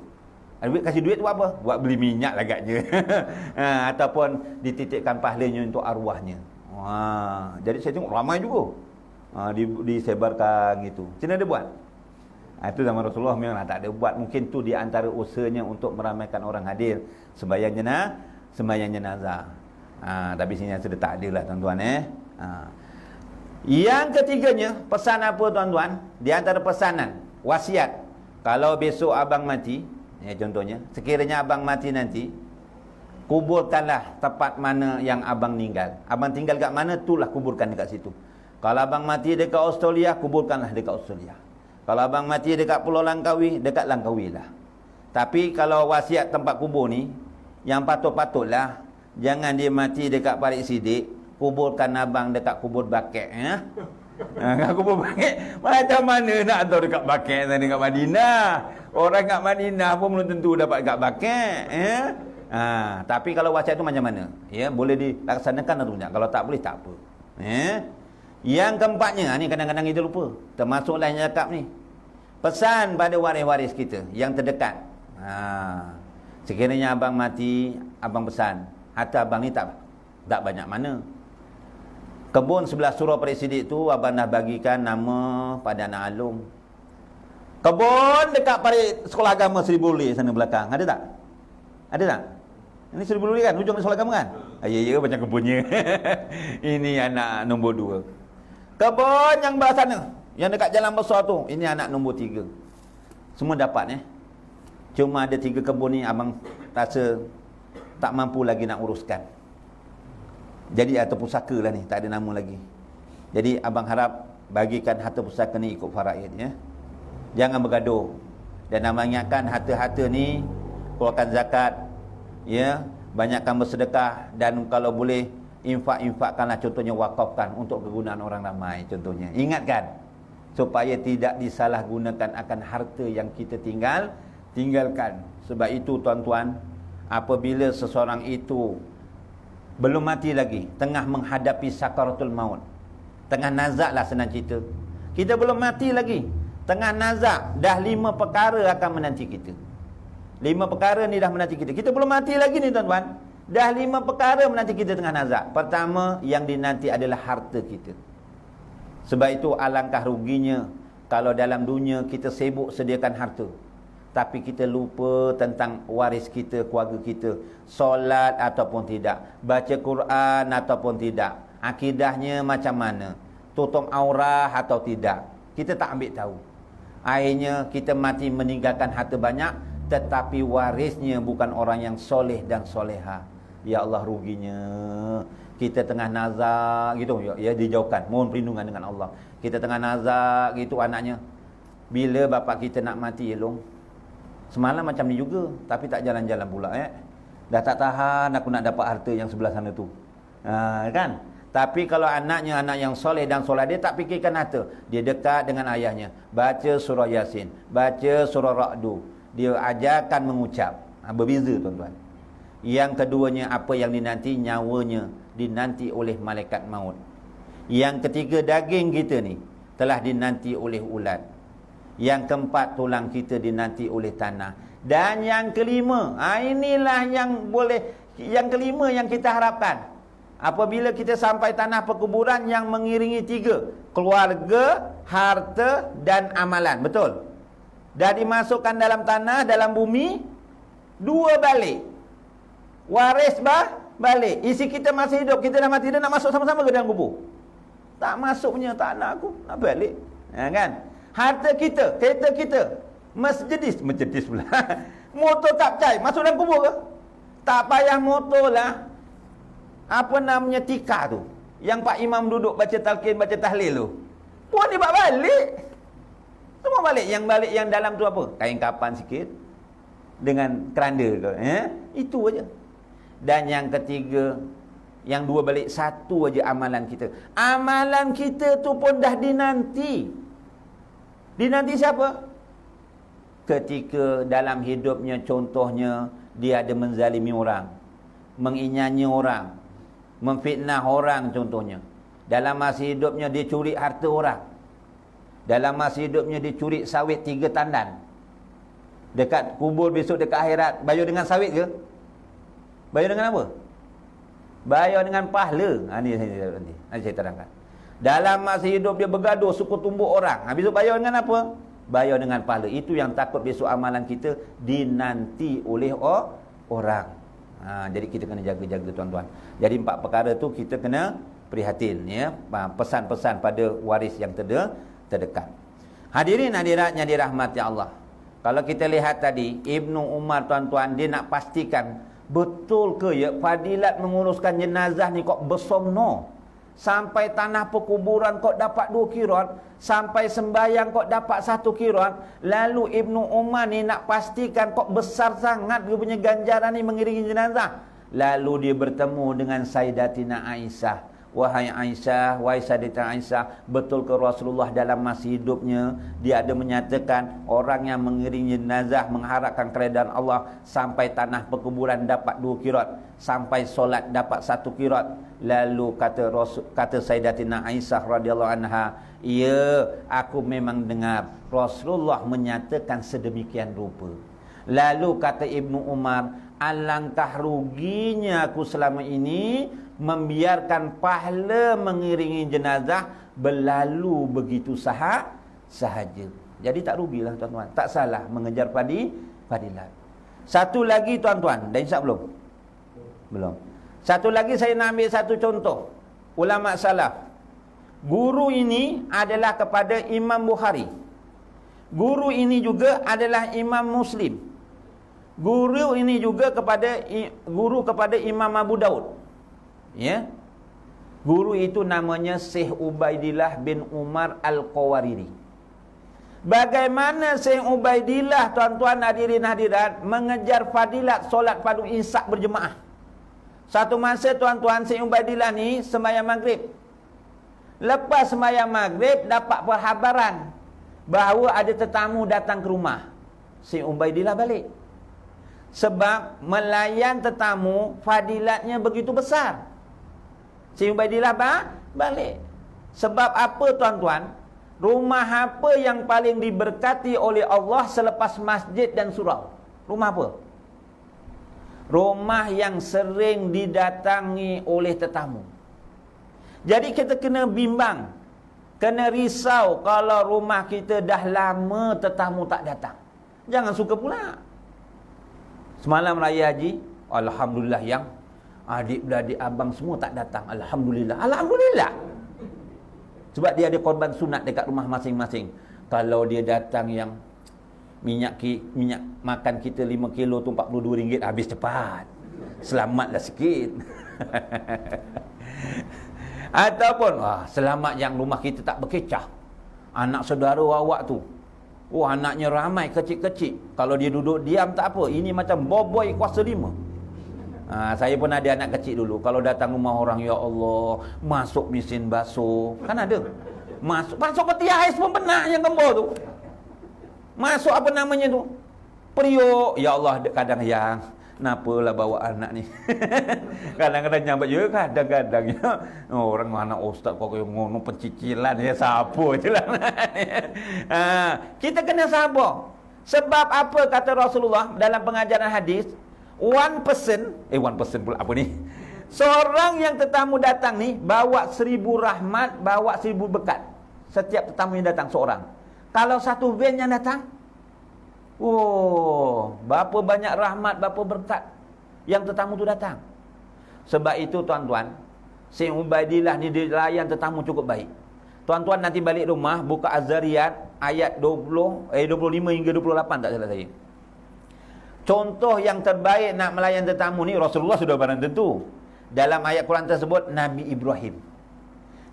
Kasih duit buat apa? Buat beli minyak lah agaknya. Ataupun dititipkan pahalanya untuk arwahnya. Jadi saya tengok ramai juga. Disebarkan gitu. Macam mana dia buat? Itu zaman Rasulullah memang tak ada buat. Mungkin tu di antara usahanya untuk meramaikan orang hadir sembahyang jenazah. Tapi sini sudah tak ada lah tuan-tuan. Yang ketiganya, pesan apa tuan-tuan? Di antara pesanan, wasiat. Kalau besok abang mati, contohnya, sekiranya abang mati nanti, kuburkanlah tempat mana yang abang tinggal. Abang tinggal kat mana, itulah kuburkan dekat situ. Kalau abang mati dekat Australia, kuburkanlah dekat Australia. Kalau abang mati dekat Pulau Langkawi, dekat Langkawi lah. Tapi kalau wasiat tempat kubur ni, yang patut-patutlah, jangan dia mati dekat Parit Sidik, kuburkan abang dekat kubur Bakek. Kubur Bakek, macam mana nak tahu dekat Bakek dan dekat Madinah? Orang kat Madinah pun belum tentu dapat dekat Bakek. Tapi kalau wasiat tu macam mana? Boleh dilaksanakan atau tidak? Kalau tak boleh, tak apa. Yang keempatnya, ni kadang-kadang kita lupa. Termasuklah yang cakap ni. Pesan pada waris-waris kita yang terdekat. Sekiranya abang mati, abang pesan, harta abang ni tak banyak mana. Kebun sebelah surau Parit Sidik tu abang dah bagikan nama pada anak alung. Kebun dekat Parit Sekolah Agama Seribu Luli sana belakang. Ada tak? Ada tak? Ini Seribu Luli kan? Hujung Sekolah Agama kan? Ya, macam kebunnya. Ini anak nombor 2. Kebun yang belah sana, yang dekat jalan besar tu, ini anak nombor 3. Semua dapat Cuma ada 3 kebun ni abang rasa tak mampu lagi nak uruskan. Jadi harta pusaka lah ni, tak ada nama lagi. Jadi abang harap bagikan harta pusaka ni ikut faraid Jangan bergaduh. Dan abang ingatkan harta-harta ni keluarkan zakat, banyakkan bersedekah, dan kalau boleh infakkanlah, contohnya wakafkan untuk kegunaan orang ramai contohnya. Ingatkan supaya tidak disalahgunakan akan harta yang kita tinggalkan. Sebab itu tuan-tuan, apabila seseorang itu belum mati lagi, tengah menghadapi sakaratul maut, tengah nazak lah senang cerita, kita belum mati lagi, tengah nazak, dah 5 perkara akan menanti kita. 5 perkara ni dah menanti kita. Kita belum mati lagi ni tuan-tuan, dah 5 perkara menanti kita tengah nazak. Pertama yang dinanti adalah harta kita. Sebab itu alangkah ruginya kalau dalam dunia kita sibuk sediakan harta, tapi kita lupa tentang waris kita, keluarga kita, solat ataupun tidak, baca Quran ataupun tidak, akidahnya macam mana, tutup aurah atau tidak, kita tak ambil tahu. Akhirnya kita mati meninggalkan harta banyak, tetapi warisnya bukan orang yang soleh dan soleha. Ya Allah, ruginya. Kita tengah nazak gitu, dijauhkan, mohon perlindungan dengan Allah. Kita tengah nazak gitu, anaknya, bila bapak kita nak mati, elong semalam macam ni juga, tapi tak jalan-jalan pula. Dah tak tahan aku nak dapat harta yang sebelah sana tu. Kan? Tapi kalau anaknya anak yang soleh dan solah, dia tak fikirkan harta. Dia dekat dengan ayahnya, baca surah Yasin, baca surah Ra'du, dia ajarkan mengucap. Berbeza tuan-tuan. Yang keduanya, apa yang dinanti, nyawanya dinanti oleh malaikat maut. Yang ketiga, daging kita ni telah dinanti oleh ulat. Yang keempat, tulang kita dinanti oleh tanah. Dan yang kelima, inilah yang kelima yang kita harapkan. Apabila kita sampai tanah perkuburan, yang mengiringi 3, keluarga, harta dan amalan. Betul? Dah dimasukkan dalam tanah, dalam bumi, 2 balik. Waris balik. Isi kita masih hidup, kita dah mati, dia nak masuk sama-sama ke dalam kubur? Tak masuk punya, tak nak aku, nak balik. Kan? Harta kita, kereta kita, Mercedes pula. Motor kapcai, masuk dalam kubur ke? Tak payah motor lah. Apa namanya, tika tu, yang Pak Imam duduk baca talqin, baca tahlil tu, puan dia bawa balik. Semua balik. Yang balik yang dalam tu apa? Kain kapan sikit dengan keranda tu. Itu aja. Dan yang ketiga, yang 2 balik, 1 aja amalan kita. Amalan kita tu pun dah dinanti. Dinanti siapa? Ketika dalam hidupnya, contohnya dia ada menzalimi orang, menginyanya orang, memfitnah orang contohnya. Dalam masa hidupnya dia curi harta orang. Dalam masa hidupnya dia curi sawit 3 tandan. Dekat kubur besok dekat akhirat, bayar dengan sawit ke? Bayar dengan apa? Bayar dengan pahala. Nanti saya terangkan. Dalam masa hidup dia bergaduh, suku tumbuk orang. Habis itu bayar dengan apa? Bayar dengan pahala. Itu yang takut besok amalan kita dinanti oleh orang. Jadi kita kena jaga-jaga tuan-tuan. Jadi 4 perkara tu kita kena prihatin, ya. Pesan-pesan pada waris yang terdekat. Hadirin hadiratnya dirahmati Allah. Kalau kita lihat tadi, Ibnu Umar tuan-tuan, dia nak pastikan betul ke ya fadilat menguruskan jenazah ni kok besomno. Sampai tanah perkuburan kok dapat 2 qirat, sampai sembahyang kok dapat 1 qirat. Lalu Ibnu Umar ni nak pastikan kok besar sangat dia punya ganjaran ni mengiringi jenazah. Lalu dia bertemu dengan Sayyidatina Aisyah. Wahai Aisyah, wahai Sayyidatina Aisyah, betul ke Rasulullah dalam masa hidupnya dia ada menyatakan orang yang mengiringi jenazah mengharapkan keredaan Allah sampai tanah perkuburan dapat 2 qirat, sampai solat dapat 1 qirat. Lalu kata Sayyidatina Aisyah radhiyallahu anha, "Ya, aku memang dengar Rasulullah menyatakan sedemikian rupa." Lalu kata Ibnu Umar, "Alangkah ruginya aku selama ini membiarkan pahala mengiringi jenazah berlalu begitu sahaja." Jadi tak rugilah tuan-tuan. Tak salah mengejar fadilat. Satu lagi tuan-tuan, dah insya belum? Belum. Satu lagi saya nak ambil satu contoh. Ulama salaf. Guru ini adalah kepada Imam Bukhari. Guru ini juga adalah Imam Muslim. Guru ini juga guru kepada Imam Abu Daud. Ya. Guru itu namanya Syekh Ubaidillah bin Umar Al-Qawariri. Bagaimana Syekh Ubaidillah tuan-tuan hadirin hadirat mengejar fadilat solat fardu isyak berjemaah. Satu masa tuan-tuan Syekh Ubaidillah ni sembahyang maghrib. Lepas sembahyang maghrib dapat perhabaran bahawa ada tetamu datang ke rumah. Syekh Ubaidillah balik. Sebab melayan tetamu fadilatnya begitu besar. Syekh Ubaidillah balik. Sebab apa tuan-tuan? Rumah apa yang paling diberkati oleh Allah selepas masjid dan surau? Rumah apa? Rumah yang sering didatangi oleh tetamu. Jadi kita kena bimbang, kena risau kalau rumah kita dah lama tetamu tak datang. Jangan suka pula. Semalam raya haji, alhamdulillah yang adik-beradik abang semua tak datang. Alhamdulillah. Alhamdulillah. Sebab dia ada korban sunat dekat rumah masing-masing. Kalau dia datang yang minyak makan kita 5 kilo tu RM42 habis cepat. Selamatlah sikit. Ataupun selamat yang rumah kita tak berkecah. Anak saudara awak tu, anaknya ramai kecil-kecil. Kalau dia duduk diam tak apa. Ini macam boboy kuasa 5. Saya pun ada anak kecil dulu. Kalau datang rumah orang, ya Allah, masuk mesin basuh. Kan ada. Masuk peti ais pun pernah yang gembor tu. Masuk apa namanya tu? Periuk. Ya Allah, kadang yang napalah bawa anak ni. Kadang-kadang nyambat je, kadang-kadang ya. Orang anak ustaz kau ngono pencicilan ya, siapa je lah. Kita kena sabar. Sebab apa kata Rasulullah dalam pengajaran hadis? One person pula apa ni? Seorang yang tetamu datang ni bawa 1000 rahmat, bawa 1000 berkat. Setiap tetamu yang datang seorang. Kalau satu van yang datang, berapa banyak rahmat, berapa berkat yang tetamu tu datang. Sebab itu tuan-tuan, Syekh Ubaidillah ni dilayan tetamu cukup baik. Tuan-tuan nanti balik rumah buka Az-Zariyat ayat 25 hingga 28 tak salah saya. Contoh yang terbaik nak melayan tetamu ni Rasulullah sudah barang tentu. Dalam ayat Quran tersebut Nabi Ibrahim.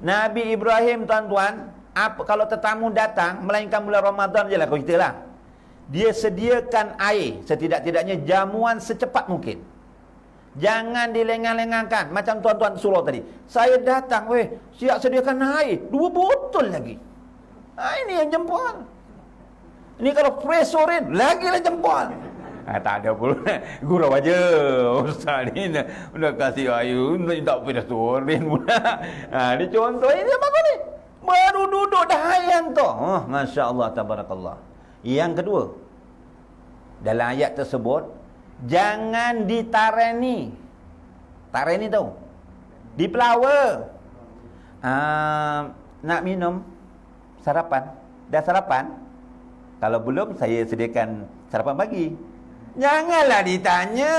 Nabi Ibrahim tuan-tuan, kalau tetamu datang melainkan bulan Ramadan je lah kalau kita lah, dia sediakan air setidak-tidaknya jamuan secepat mungkin. Jangan dilengah-lengahkan. Macam tuan-tuan surau tadi, saya datang siap sediakan air 2 botol lagi. Ini yang jempol. Ini kalau fresh sore lagi lah jempol. Tak ada pun. Gurau aja. Ustaz ni dah kasih air tak fresh sore pula. Ni contoh ini apa ni? Baru duduk dah ayam tu. Masya Allah, tabarakallah. Yang kedua, Dalam ayat tersebut, jangan ditareni. Tareni tahu? Dipelawa. Nak minum sarapan? Dah sarapan? Kalau belum, saya sediakan sarapan pagi. Janganlah ditanya.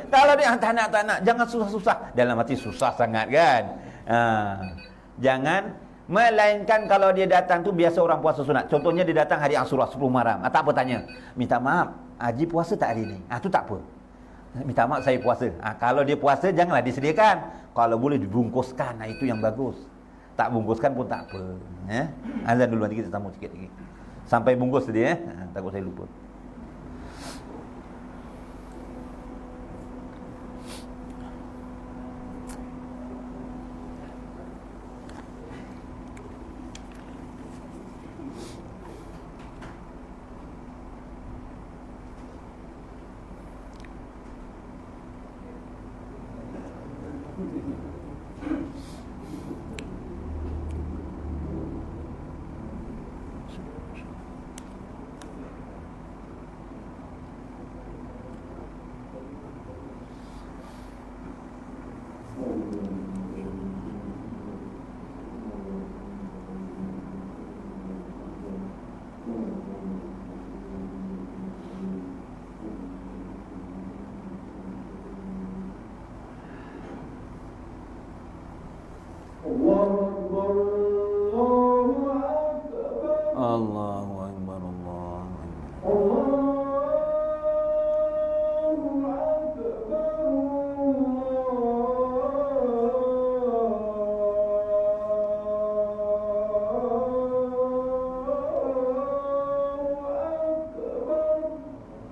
Kalau dia tak nak, jangan susah-susah. Dalam hati susah sangat kan. Jangan. Melainkan kalau dia datang tu biasa orang puasa sunat. Contohnya dia datang hari Ashura 10 Muharram. Tak apa tanya. Minta maaf, Haji puasa tak hari ni? Tu tak apa. Minta maaf saya puasa. Kalau dia puasa janganlah disediakan. Kalau boleh dibungkuskan, itu yang bagus. Tak bungkuskan pun tak apa. Azan dulu, nanti kita sambung sikit lagi. Sampai bungkus tadi takut saya lupa. Allahu Akbar, Allahu Akbar.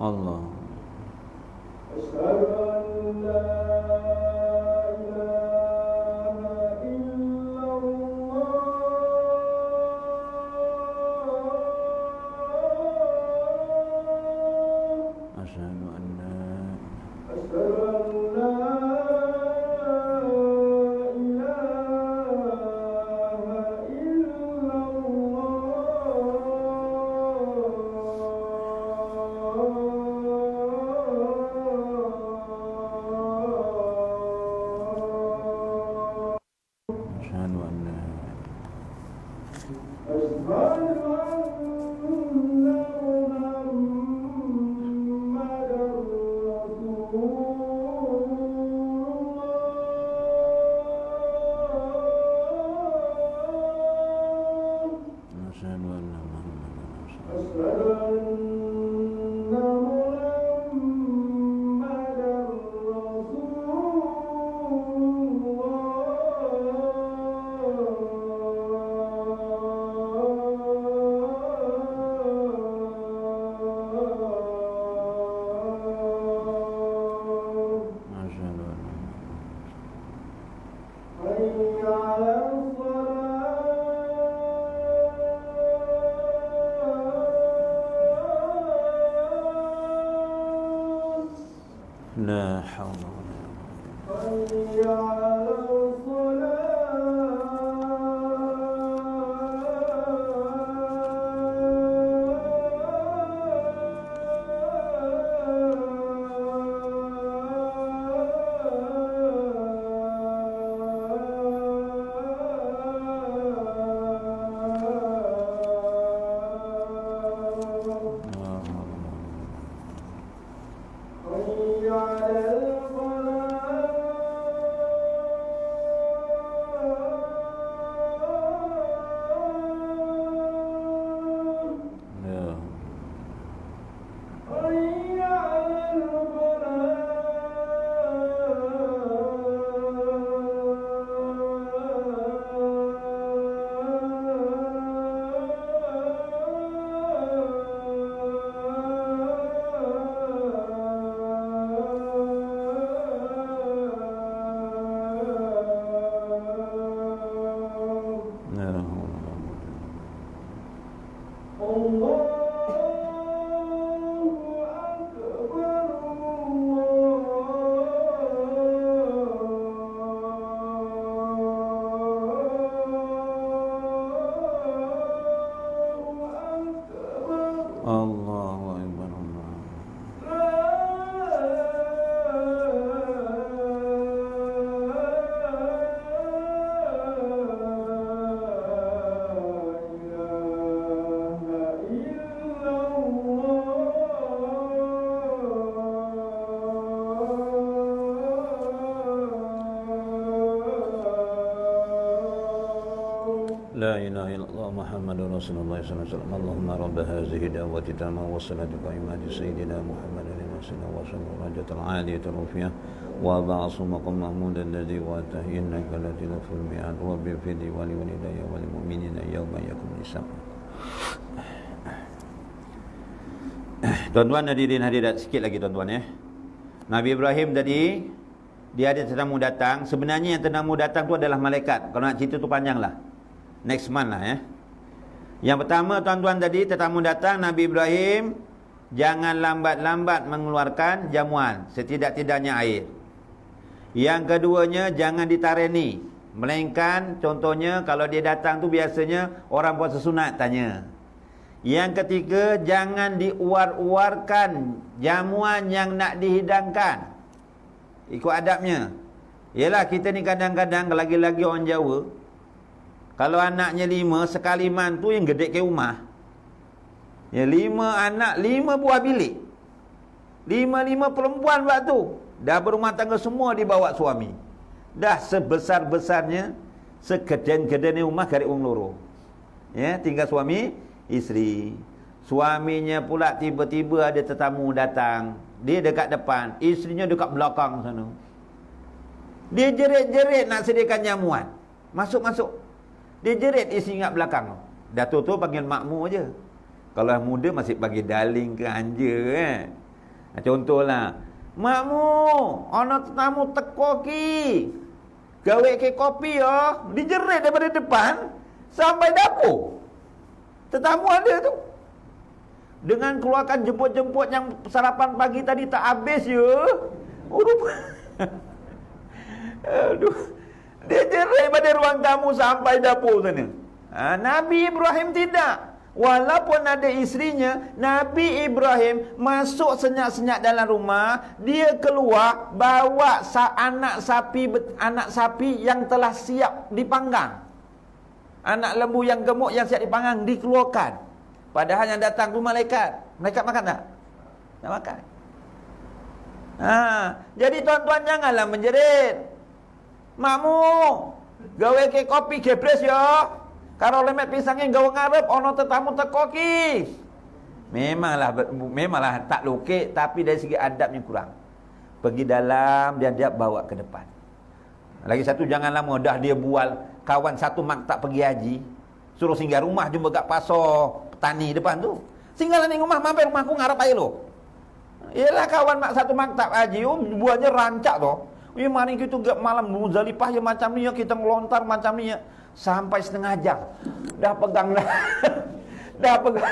Allah. La haula لا إله إلا الله محمد رسول الله صلى الله عليه وسلم اللهم رب هذه الدعوة التامة والصلاة القائمة سيدنا محمد وسلم وسلم الرجة العالية الرفيعة وبعث مقام محمود الذي وأتاه إنك لتلف الميعاد رب اغفر لي ولوالدي وللمؤمنين يوم يقوم الحساب. Tuan-tuan hadirin hadirat, sikit lagi tuan-tuan ya. Nabi Ibrahim tadi dia ada tetamu datang. Sebenarnya yang tetamu datang tu adalah malaikat. Kalau nak cerita tu panjang lah, next month lah ya. Yang pertama tuan-tuan tadi, tetamu datang, Nabi Ibrahim jangan lambat-lambat mengeluarkan jamuan, setidak-tidaknya air. Yang keduanya, jangan ditareni, melainkan contohnya kalau dia datang tu biasanya orang puasa sunat tanya. Yang ketiga, jangan diuar-uarkan jamuan yang nak dihidangkan. Ikut adabnya. Yelah, kita ni kadang-kadang lagi-lagi orang Jawa, kalau anaknya 5, sekali mantu yang gede ke rumah. Ya, 5 anak, 5 buah bilik. 5 perempuan buat tu. Dah berumah tangga semua dibawa suami. Dah sebesar-besarnya, sekeden-keden rumah karek wong loro. Ya, tinggal suami, isteri. Suaminya pula tiba-tiba ada tetamu datang. Dia dekat depan, isterinya dekat belakang sana. Dia jerit-jerit nak sediakan jamuan. Masuk-masuk. Dia jerit isteri ingat belakang. Datuk tu panggil makmu aje. Kalau yang muda masih panggil darling ke anja kan. Contohlah, makmu, ana tetamu teko ki. Gawe ke kopi yo. Dijerit daripada depan sampai dapur. Tetamu ada tu. Dengan keluarkan jemput-jemput yang sarapan pagi tadi tak habis ya. Aduh. Dia jerit pada ruang tamu sampai dapur sana. Nabi Ibrahim tidak. Walaupun ada isterinya, Nabi Ibrahim masuk senyap-senyap dalam rumah. Dia keluar bawa anak sapi yang telah siap dipanggang. Anak lembu yang gemuk yang siap dipanggang dikeluarkan. Padahal yang datang tu malaikat. Malaikat makan tak? Tak makan. Jadi tuan-tuan janganlah menjerit. Makmu, gawe ke kopi ke pres ya. Kalau lemet pisangnya gawe ngarep ono tetamu teko ki. Memanglah tak lokek, tapi dari segi adabnya kurang. Pergi dalam dia bawa ke depan. Lagi satu, jangan lama dah dia bual kawan satu maktab pergi haji. Suruh singgah rumah jumpa kat pasar petani depan tu. Singgahlah ni rumah, mampir rumahku ngarep air lo. Ialah kawan satu maktab haji, buahnya rancak tu. Mari kita malam Muzdalifah ya macam ni ya, kita melontar macam ni ya. Sampai setengah jam. Dah pegang dah. Dah pegang.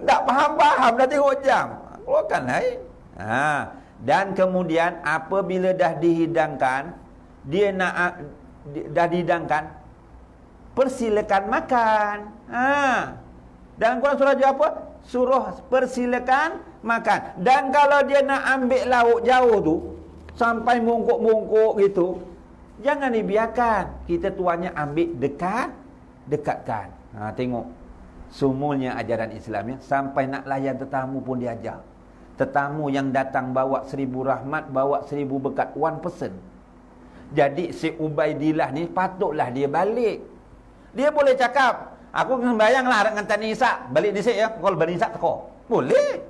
Tak faham-faham dah tengok jam. Keluarkan lain. Dan kemudian apabila dah dihidangkan, dia nak dah dihidangkan, persilakan makan. Dan Quran surah apa? Surah persilakan makan. Dan kalau dia nak ambil lauk jauh tu, sampai mungkuk-mungkuk gitu, jangan dibiarkan. Kita tuannya ambil dekatkan. Tengok sumulnya ajaran Islam ya. Sampai nak layan tetamu pun diajar. Tetamu yang datang bawa 1000 rahmat, bawa 1000 berkat, one person. Jadi si Ubaidillah ni patutlah dia balik. Dia boleh cakap, aku sembayanglah dengan Tani Isak, balik di sini ya. Kalau balik Isak teko. Boleh.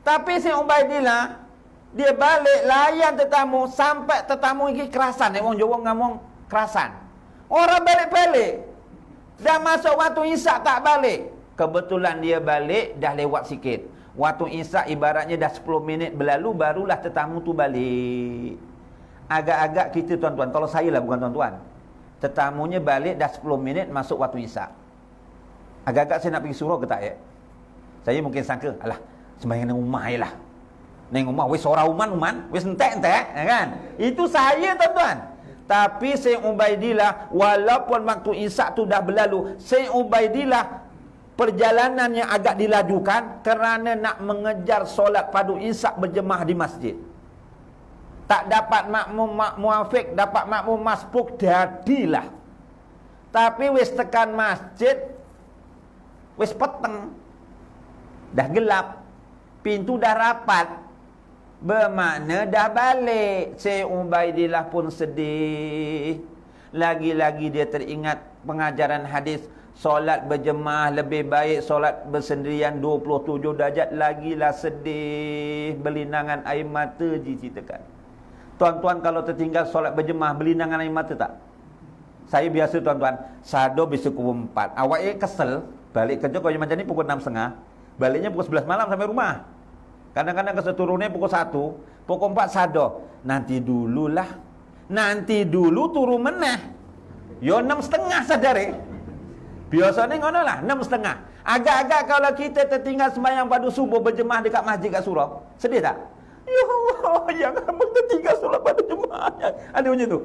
Tapi si Ubaidillah dia balik layan tetamu sampai tetamu ini kerasan. Orang Jawa ngomong kerasan. Orang balik-balik. Dah masuk waktu Isyak tak balik. Kebetulan dia balik dah lewat sikit. Waktu Isyak ibaratnya dah 10 minit berlalu, barulah tetamu tu balik. Agak-agak kita tuan-tuan, kalau saya lah bukan tuan-tuan, tetamunya balik dah 10 minit masuk waktu Isyak. Agak-agak saya nak pergi surau ke tak ya? Saya mungkin sangka, alah sembahyang rumah je lah. Neng rumah, wis seorang uman, wis entek-entek, kan? Itu saya tuan-tuan. Tapi Syekh Ubaidillah, walaupun waktu Isyak tu dah berlalu, Syekh Ubaidillah perjalanannya agak dilajukan kerana nak mengejar solat padu Isyak berjemaah di masjid. Tak dapat makmum muafiq, dapat makmum masbuk, jadilah. Tapi wis tekan masjid, wis peteng, dah gelap, pintu dah rapat, bermakna dah balik. Syekh Ubaidillah pun sedih. Lagi-lagi dia teringat pengajaran hadis, solat berjemaah lebih baik solat bersendirian 27 darajat. Lagilah sedih, berlinangan air mata diceritakan. Tuan-tuan kalau tertinggal solat berjemaah berlinangan air mata tak? Saya biasa tuan-tuan, sado bisa pukul 4. Awak kesel, balik kerja kalau macam ni pukul 6.30. Baliknya pukul 11 malam sampai rumah. Kadang-kadang keseturunnya pukul 1, pukul 4 sado. Nanti dululah. Nanti dulu turun meneh. Yo 6.30 sadare. Biasanya ngono lah, 6.30. Agak-agak kalau kita tertinggal sembahyang padu subuh berjemaah dekat masjid kat surau, sedih tak? Ya Allah, yang kamu tertinggal solat padu jemaah. Ada macam tu.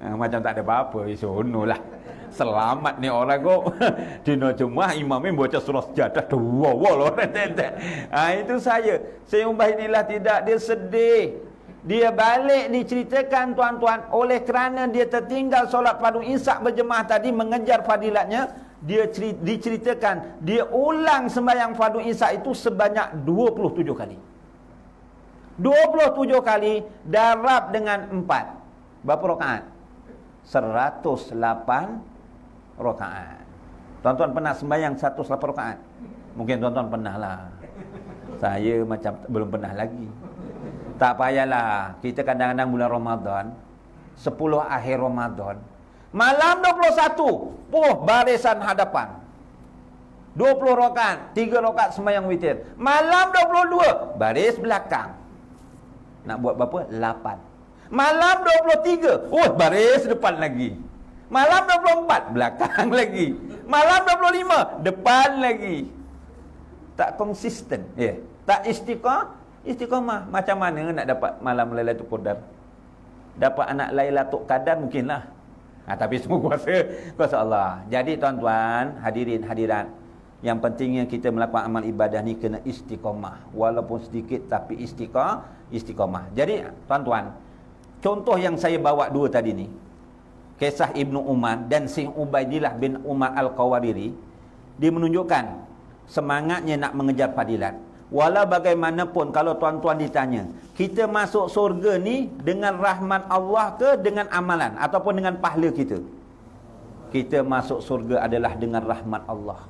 Macam tak ada apa-apa, isonolah. Selamat ni orang kok. Dina jemaah imamnya baca surah Sejadah dua wall orang tentek. Itu saya. Saya umbah inilah tidak, dia sedih. Dia balik diceritakan tuan-tuan, oleh kerana dia tertinggal solat padu isyak berjemaah tadi mengejar fadilatnya, dia diceritakan dia ulang sembahyang padu isyak itu sebanyak 27 kali. 27 kali darab dengan 4. Berapa rakaat? 108 rakaat. Tuan-tuan pernah sembahyang 108 rakaat? Mungkin tuan-tuan pernah lah. Saya macam belum pernah lagi. Tak payahlah. Kita kadang-kadang bulan Ramadan, 10 akhir Ramadan, malam 21, barisan hadapan 20 rakaat, 3 rakaat sembahyang witir. Malam 22, baris belakang. Nak buat berapa? 8. Malam 23, baris depan lagi. Malam 24, belakang lagi. Malam 25, depan lagi. Tak konsisten. Tak istiqamah. Macam mana nak dapat malam Lailatul Qadar? Dapat anak Lailatul Qadar mungkinlah. Tapi semua kuasa Allah. Jadi tuan-tuan, hadirin hadirat, yang pentingnya kita melakukan amal ibadah ni kena istiqamah. Walaupun sedikit tapi istiqamah. Jadi tuan-tuan, contoh yang saya bawa dua tadi ni, kisah Ibnu Umar dan Syekh Ubaidillah bin Umar Al-Qawariri, dia menunjukkan semangatnya nak mengejar fadilat. Walau bagaimanapun, kalau tuan-tuan ditanya, kita masuk surga ni dengan rahmat Allah ke dengan amalan ataupun dengan pahala kita? Kita masuk surga adalah dengan rahmat Allah.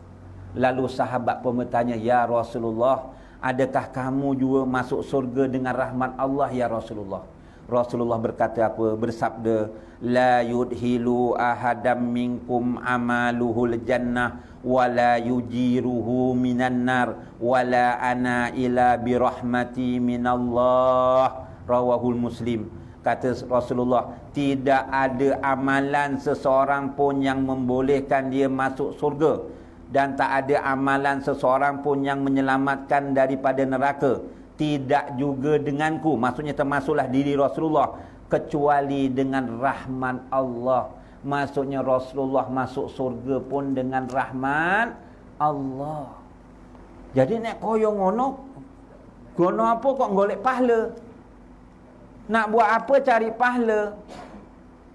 Lalu sahabat pun bertanya, ya Rasulullah, adakah kamu juga masuk surga dengan rahmat Allah ya Rasulullah? Rasulullah berkata apa? Bersabda, la yudhilu ahadam minkum amaluhul jannah wala yujiruhu minan nar wala ana ila birahmati minallah. Rawahul Muslim. Kata Rasulullah, tidak ada amalan seseorang pun yang membolehkan dia masuk surga, dan tak ada amalan seseorang pun yang menyelamatkan daripada neraka, tidak juga denganku, maksudnya termasuklah diri Rasulullah, kecuali dengan rahmat Allah. Maksudnya Rasulullah masuk surga pun dengan rahmat Allah. Jadi nak koyong gono apa kok golek pahala? Nak buat apa cari pahala?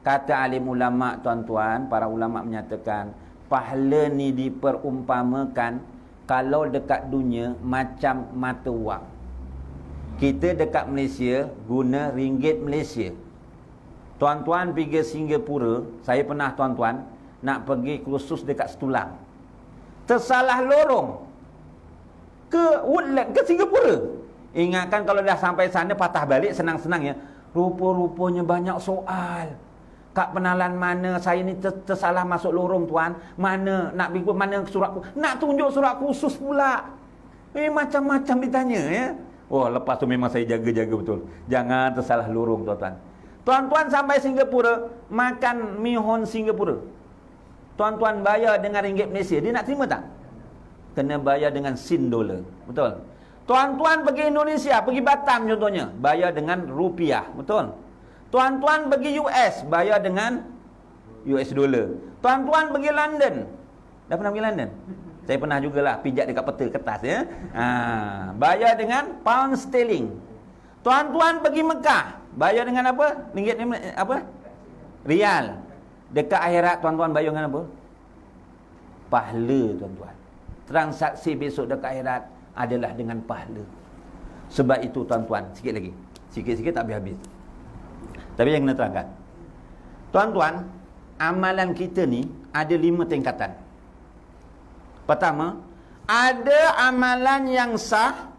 Kata alim ulama tuan-tuan, para ulama menyatakan, pahala ni diperumpamakan kalau dekat dunia macam mata wang. Kita dekat Malaysia guna ringgit Malaysia. Tuan-tuan pergi Singapura, saya pernah tuan-tuan nak pergi kursus dekat Setulang. Tersalah lorong ke Woodland, ke Singapura. Ingatkan kalau dah sampai sana patah balik senang-senang ya. Rupa-rupanya banyak soal. Kak penalan mana saya ni tersalah masuk lorong tuan. Mana nak pergi mana surat, nak tunjuk surat khusus pula. Macam-macam ditanya ya. Lepas tu memang saya jaga-jaga betul. Jangan tersalah lorong tuan-tuan. Tuan-tuan sampai Singapura, makan mihon Singapura. Tuan-tuan bayar dengan ringgit Malaysia, dia nak terima tak? Kena bayar dengan sin dolar. Betul? Tuan-tuan pergi Indonesia, pergi Batam contohnya, bayar dengan rupiah. Betul? Tuan-tuan pergi US, bayar dengan US dollar. Tuan-tuan pergi London. Dah pernah pergi London? Saya pernah jugalah pijak dekat peta kertas ya. Bayar dengan pound sterling. Tuan-tuan pergi Mekah, bayar dengan apa? Ringgit ni apa? Rial. Dekat akhirat tuan-tuan bayar dengan apa? Pahala tuan-tuan. Transaksi besok dekat akhirat adalah dengan pahala. Sebab itu tuan-tuan, sikit lagi. Sikit-sikit tak habis-habis. Tapi yang kena terangkan. Tuan-tuan, amalan kita ni ada 5 tingkatan. Pertama, ada amalan yang sah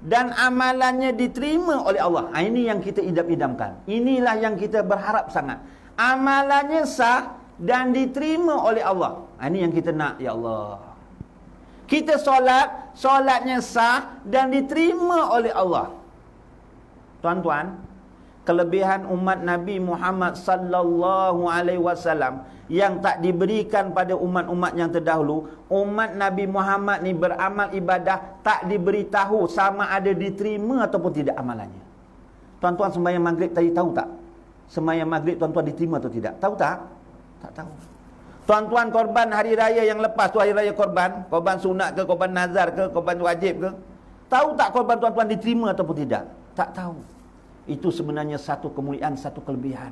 dan amalannya diterima oleh Allah. Ini yang kita idam-idamkan. Inilah yang kita berharap sangat. Amalannya sah dan diterima oleh Allah. Ini yang kita nak, ya Allah. Kita solat, solatnya sah dan diterima oleh Allah. Tuan-tuan, kelebihan umat Nabi Muhammad sallallahu alaihi wasallam yang tak diberikan pada umat-umat yang terdahulu, umat Nabi Muhammad ni beramal ibadah tak diberitahu sama ada diterima ataupun tidak amalannya. Tuan-tuan sembahyang maghrib tadi tahu tak? Sembahyang maghrib tuan-tuan diterima atau tidak? Tahu tak? Tak tahu. Tuan-tuan korban hari raya yang lepas tu, hari raya korban sunat ke, korban nazar ke, korban wajib ke, tahu tak korban tuan-tuan diterima ataupun tidak? Tak tahu. Itu sebenarnya satu kemuliaan, satu kelebihan.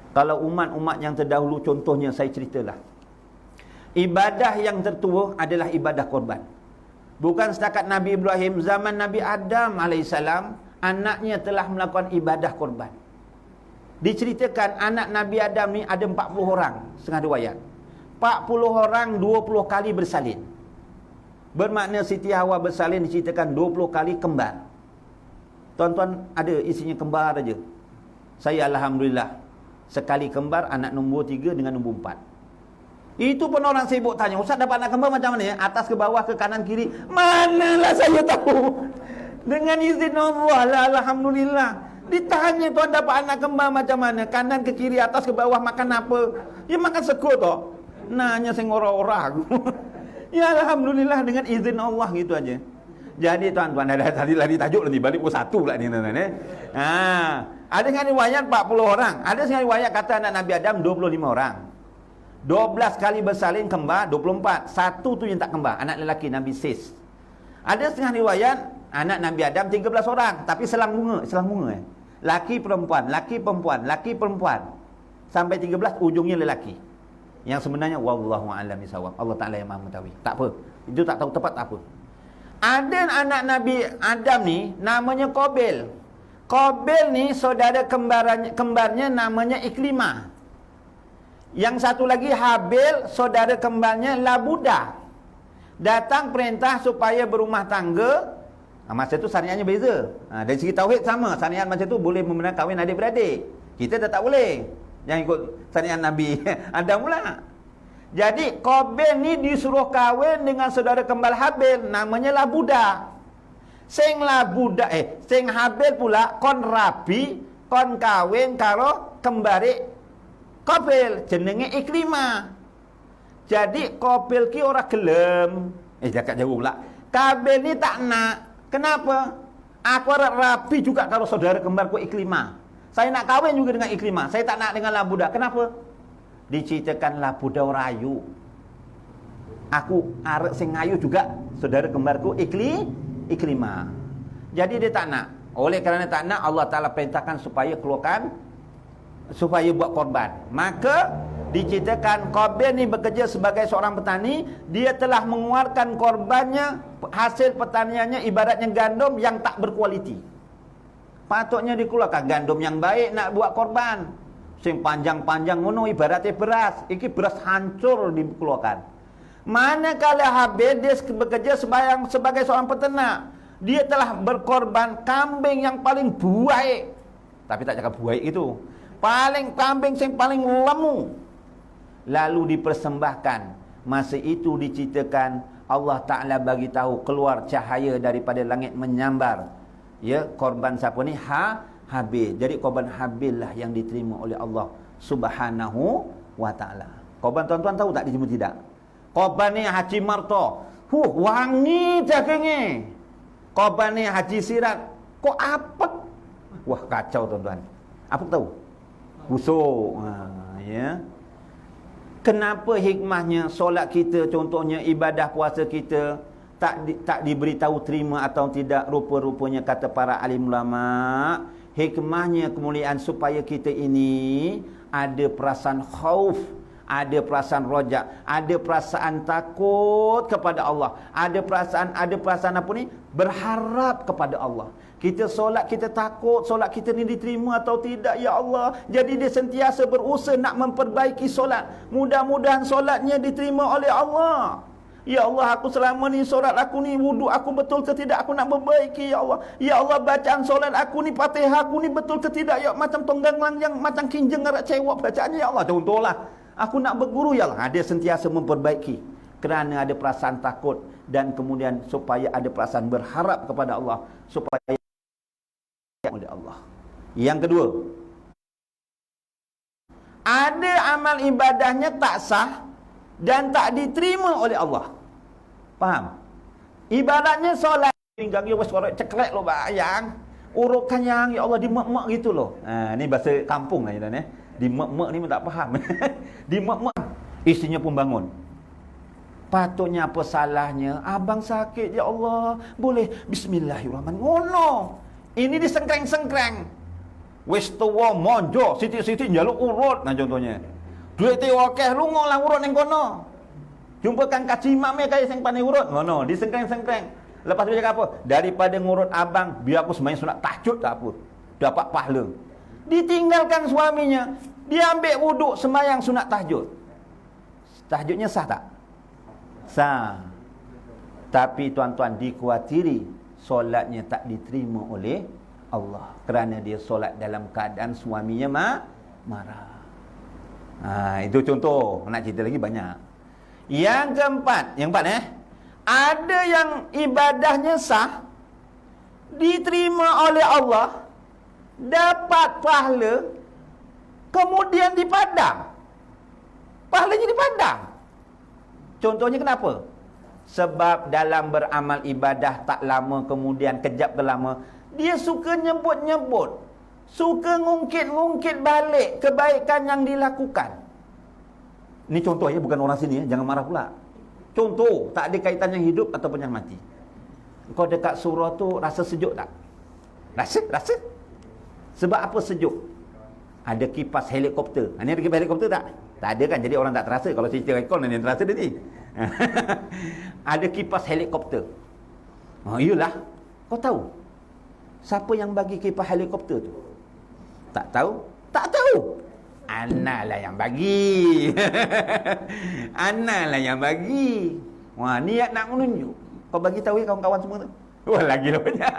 Kalau umat-umat yang terdahulu, contohnya saya ceritalah. Ibadah yang tertua adalah ibadah korban. Bukan setakat Nabi Ibrahim, zaman Nabi Adam AS, anaknya telah melakukan ibadah korban. Diceritakan anak Nabi Adam ni ada 40 orang, setengah riwayat. 40 orang 20 kali bersalin. Bermakna Siti Hawa bersalin diceritakan 20 kali kembar. Tuan-tuan ada isinya kembar aja. Saya alhamdulillah sekali kembar, anak nombor 3 dengan nombor 4. Itu pun orang sibuk tanya, Ustaz dapat anak kembar macam mana ya? Atas ke bawah ke kanan kiri? Manalah saya tahu. Dengan izin Allah lah, alhamdulillah. Ditanya tuan dapat anak kembar macam mana? Kanan ke kiri, atas ke bawah, makan apa? Ya makan seko toh. Nanya saya ngora-ora. Ya alhamdulillah dengan izin Allah gitu aja. Jadi tuan-tuan, ada tadi lari tajuk nanti balik pukul 1 pula ni tuan-tuan ada dengan riwayat 40 orang, ada dengan riwayat kata anak Nabi Adam 25 orang. 12 kali bersalin kembar 24. Satu tu yang tak kembar, anak lelaki Nabi Sis. Ada setengah riwayat anak Nabi Adam 13 orang, tapi selang bunga laki perempuan, laki perempuan, laki perempuan sampai 13 ujungnya lelaki. Yang sebenarnya wallahu a'lam bishawab. Allah Taala yang Maha mengetahui. Tak apa. Itu tak tahu tepat tak apa. Ada anak Nabi Adam ni namanya Qabil. Qabil ni saudara kembarnya namanya Iklimah. Yang satu lagi Habil, saudara kembarnya Labuda. Datang perintah supaya berumah tangga. Masa tu syariatnya beza. Dari segi tauhid sama. Syariat masa tu boleh membenarkan kahwin adik-beradik. Kita dah tak boleh. Yang ikut syariat Nabi Adam pula. Jadi Qabil ni disuruh kahwin dengan saudara kembar Habil, namanya Labuda. Sing Habil pula kon rabi, kon kahwin karo kembari Qabil, jenenge Iklimah. Jadi Qabil ki ora gelem. Jakat jauh pula. Qabil ni tak nak. Kenapa? Aku rabi juga karo saudara kembarku Iklimah. Saya nak kahwin juga dengan Iklimah. Saya tak nak dengan Labuda. Kenapa? Diceritakan Labuda rayu. Aku arek sing ayu juga saudara kembarku Iklimah. Jadi dia tak nak. Oleh kerana tak nak, Allah Taala perintahkan supaya buat korban. Maka diceritakan Qabil ni bekerja sebagai seorang petani, dia telah mengeluarkan korbannya, hasil pertaniannya ibaratnya gandum yang tak berkualiti. Patutnya dikeluarkan gandum yang baik nak buat korban. Sing panjang-panjang ngono ibaratnya beras. Iki beras hancur dikeluarkan. Manakala Habil dia bekerja sebagai seorang peternak, dia telah berkorban kambing yang paling baik. Tapi tak cakap baik itu. Kambing yang paling lemu. Lalu dipersembahkan. Masa itu diceritakan Allah Ta'ala bagi tahu keluar cahaya daripada langit menyambar. Ya, korban siapa ni? Habil. Jadi korban Habil lah yang diterima oleh Allah Subhanahu wa Ta'ala. Korban tuan-tuan tahu tak diterima tidak? Korban ni Haji Marto. Wangi dagingnya. Korban ni Haji Sirat. Kok apek? Wah kacau tuan-tuan. Apa tahu? Busuk. Ya. Kenapa hikmahnya solat kita, contohnya ibadah puasa kita tak diberitahu terima atau tidak? Rupa-rupanya kata para alim ulama, hikmahnya kemuliaan supaya kita ini ada perasaan khauf, ada perasaan rojak, ada perasaan takut kepada Allah, ada perasaan apa ni? Berharap kepada Allah. Kita solat, kita takut solat kita ni diterima atau tidak, ya Allah. Jadi dia sentiasa berusaha nak memperbaiki solat. Mudah-mudahan solatnya diterima oleh Allah. Ya Allah, aku selama ni solat aku ni, wuduk aku betul ke tidak, aku nak memperbaiki, ya Allah. Ya Allah, bacaan solat aku ni, Fatihah aku ni betul ke tidak, ya, macam tonggang yang macam kinjeng arak cewek bacaannya, ya Allah. Contohlah, aku nak berguru, ya Allah. Dia sentiasa memperbaiki kerana ada perasaan takut, dan kemudian supaya ada perasaan berharap kepada Allah, supaya oleh Allah. Yang kedua, ada amal ibadahnya tak sah dan tak diterima oleh Allah. Faham? Ibaratnya solat pinggang dia wes korek ceklek lo bayang. Urukan yang ya Allah dimek-mek gitu loh. Ni bahasa kampung lah tuan. Dimek-mek ni pun tak faham. Dimek-mek. Isinya pun bangun. Patutnya apa salahnya? Abang sakit ya Allah. Boleh bismillahirrahmanirrahim. Ngono. Ini disengkreng-sengkreng. Wis tuwa monjo, siti-siti njaluk urut. Nah contohnya. Duit te akeh lu ngolah urut ning kono. Jumpa Kang Kaci Imam kaya sing pandai urut. Ngono, disengkreng-sengkreng. Lepas tu cakap apa? Daripada ngurut abang, biar aku sembahyang sunat tahajud tak apa. Dapat pahala. Ditinggalkan suaminya, dia ambil wuduk sembahyang sunat tahajud. Tahajudnya sah tak? Sah. Tapi tuan-tuan dikhawatiri solatnya tak diterima oleh Allah kerana dia solat dalam keadaan suaminya marah. Itu contoh. Nak cerita lagi banyak. Yang keempat, ada yang ibadahnya sah, diterima oleh Allah, dapat pahala, kemudian dipadam. Pahalanya dipadam. Contohnya kenapa? Sebab dalam beramal ibadah tak lama, kemudian kejap ke lama, dia suka nyebut-nyebut, suka ngungkit-ngungkit balik kebaikan yang dilakukan. Ini contoh ya, bukan orang sini ya, jangan marah pula. Contoh, tak ada kaitan yang hidup ataupun yang mati. Kau dekat surau tu rasa sejuk tak? Rasa? Sebab apa sejuk? Ada kipas helikopter. Ini ada kipas helikopter tak? Tak ada kan, jadi orang tak terasa. Kalau cerita rekod ni terasa dia ni. Ada kipas helikopter. Iyalah. Kau tahu siapa yang bagi kipas helikopter tu? Tak tahu? Tak tahu. Analah yang bagi. Analah yang bagi. Wah, niat nak menunjuk. Kau bagi tahu ya kawan-kawan semua tu. Wah, lagi lah banyak.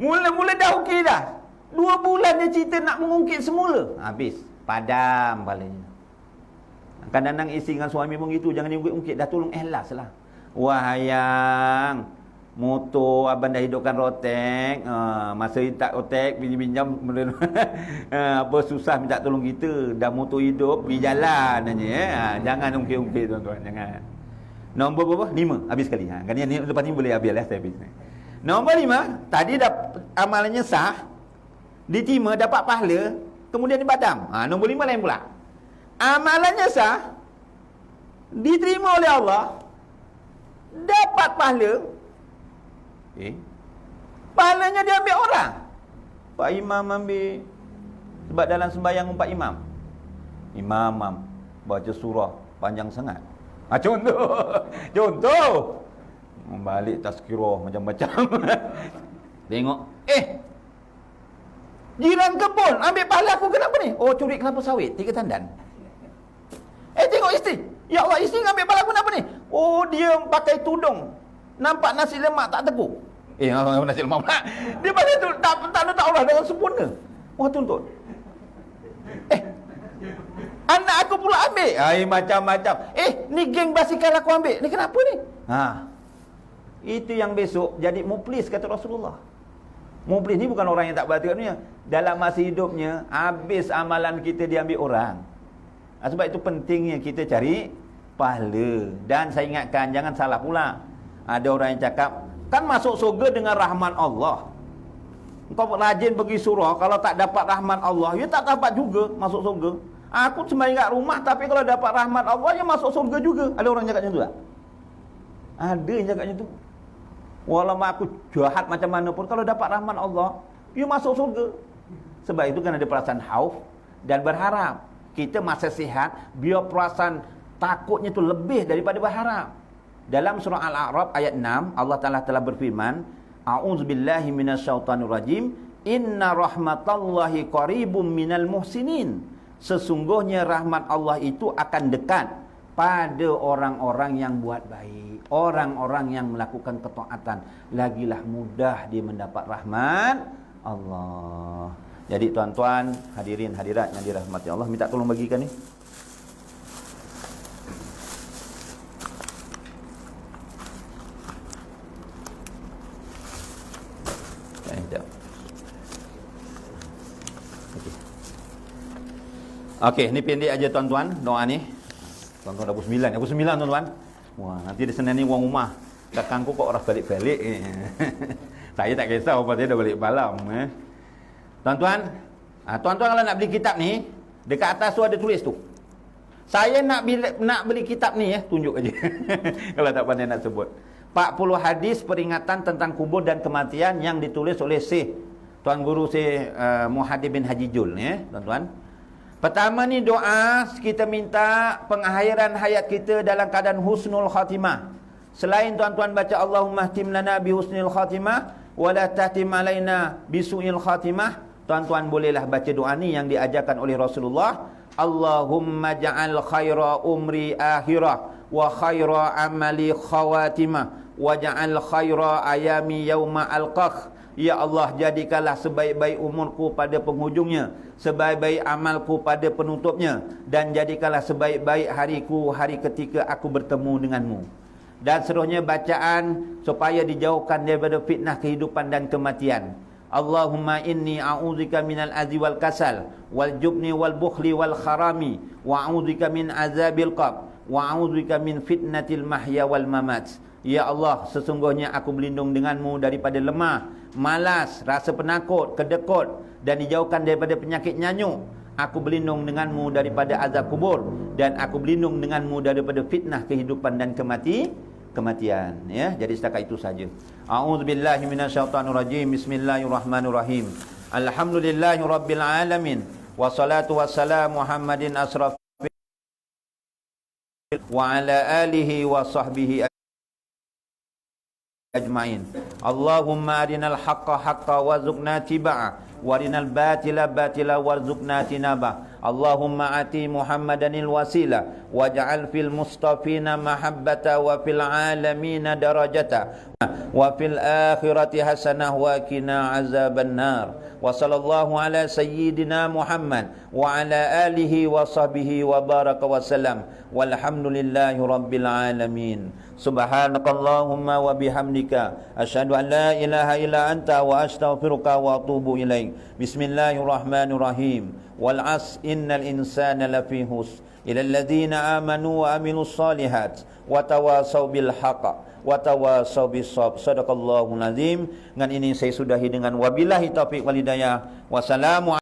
Mula-mula dah okey dah. 2 bulan dia cerita nak mengungkit semula. Habis. Padam balanya. Kadang-kadang isteri dengan suami pun gitu. Jangan diungkit-ungkit. Dah tolong ikhlas lah. Wah, yang motor abang dah hidupkan rotek, masa tak rotek pinjam apa susah minta tolong kita, dah motor hidup pergi jalan aja jangan ungkit-ungkit tuan-tuan, jangan. Nombor berapa? 5 habis sekali. Kan ni lepas ni boleh habis lah habis. Nombor 5, tadi dah amalannya sah, diterima, dapat pahala, kemudian dibadam. Nombor 5 lain pula. Amalannya sah, diterima oleh Allah, dapat pahala, pahalanya diambil orang. Pak Imam ambil. Sebab dalam sembahyang 4 imam, imam baca surah panjang sangat. Contoh membalik tazkirah macam-macam. Tengok, jiran kebun ambil pahala aku, kenapa ni? Oh, curi kelapa sawit 3 tandan. Tengok isteri, ya Allah, isteri ambil pahala aku, kenapa ni? Oh, dia pakai tudung, nampak nasi lemak tak tepuk. Nasi lemak pula. Dia pasal tu tak letak Allah dengan sempurna. Wah, tuntut. Anak aku pula ambil. Macam-macam. Ni geng basikal aku ambil. Ni kenapa ni? Itu yang besok jadi muflis, kata Rasulullah. Muflis ni bukan orang yang tak berhati dunia. Dalam masa hidupnya, habis amalan kita diambil orang. Sebab itu pentingnya kita cari pahala. Dan saya ingatkan, jangan salah pula. Ada orang yang cakap, kan masuk surga dengan rahmat Allah. Kau rajin pergi surau, kalau tak dapat rahmat Allah, ya tak dapat juga masuk surga. Aku sembahyang kat rumah, tapi kalau dapat rahmat Allah, ya masuk surga juga. Ada orang cakap macam tu tak? Ada yang cakap macam tu. Walaupun aku jahat macam mana pun, kalau dapat rahmat Allah, ya masuk surga. Sebab itu kan ada perasaan khauf dan berharap. Kita masa sihat, biar perasaan takutnya tu lebih daripada berharap. Dalam surah Al-A'raf ayat 6, Allah Ta'ala telah berfirman, A'udzubillahi minasyaitonir rajim. Inna rahmatallahi qaribum minal muhsinin. Sesungguhnya rahmat Allah itu akan dekat pada orang-orang yang buat baik, orang-orang yang melakukan ketaatan. Lagilah mudah dia mendapat rahmat Allah. Jadi tuan-tuan, hadirin hadirat yang dirahmati Allah, minta tolong bagikan ni. Okey, ni pendek aja tuan-tuan doa ni. Tuan-tuan dah pukul 9 tuan-tuan. Wah, nanti di Senin ni orang rumah. Kakangku kok orang balik-balik. Saya tak kisah pasal dia dah balik malam. Tuan-tuan, tuan-tuan kalau nak beli kitab ni, dekat atas tu ada tulis tu. Saya nak beli kitab ni tunjuk aja. Kalau tak pandai nak sebut. 40 hadis peringatan tentang kubur dan kematian yang ditulis oleh Syekh Tuan Guru Syekh Muhammad bin Haji Jul tuan-tuan. Pertama ni doa, kita minta pengakhiran hayat kita dalam keadaan husnul khatimah. Selain tuan-tuan baca Allahumma htim lana bi husnil khatimah wa la tahtim alaina bi su'il khatimah, tuan-tuan bolehlah baca doa ni yang diajarkan oleh Rasulullah. Allahumma ja'al khaira umri akhirah wa khaira amali khawatimah wa ja'al khaira ayami yauma alqaq. Ya Allah, jadikanlah sebaik-baik umurku pada penghujungnya, sebaik-baik amalku pada penutupnya, dan jadikanlah sebaik-baik hariku hari ketika aku bertemu denganmu. Dan seterusnya bacaan supaya dijauhkan daripada fitnah kehidupan dan kematian. Allahumma inni a'udzika minal azzi wal kasal wal jubni wal bukhli wal kharami wa a'udzika min azabil qabr wa a'udzika min fitnatil mahya wal mamat. Ya Allah, sesungguhnya aku berlindung denganmu daripada lemah, malas, rasa penakut, kedekut, dan dijauhkan daripada penyakit nyanyuk. Aku berlindung denganmu daripada azab kubur, dan aku berlindung denganmu daripada fitnah kehidupan dan kematian. Ya, jadi setakat itu saja. A'udzubillahi minasyaitonirrajim. Bismillahirrahmanirrahim. Alhamdulillahirabbil alamin. Wassalatu wassalamu Muhammadin asrafil wa ala alihi wa sahbihi ajma'in. Allahumma arinal haqqa haqqa warzuqna tiba'ah wa arinal batila batila warzuqna tinabah. Allahumma ati Muhammadanil wasila waj'al fil mustafina mahabbata wa fil alamina darajata wa fil akhirati hasanah wa qina azaban nar. Wa sallallahu ala sayyidina Muhammad wa ala alihi wa sahbihi wa baraka wa salam. Walhamdulillahi rabbil alamin. Subhanakallahumma wa bihamdika asyhadu an la ilaha illa anta wa astaghfiruka wa atubu ilaik. Bismillahirrahmanirrahim. Wal 'asr innal insana lafi khusr illa alladziina amanu wa amilus solihat wa tawassaw bil haqq wa tawassaw bis sabr. Shadaqallahul azim. Dengan ini saya sudahi dengan wabillahi taufiq wal hidayah. Wassalamu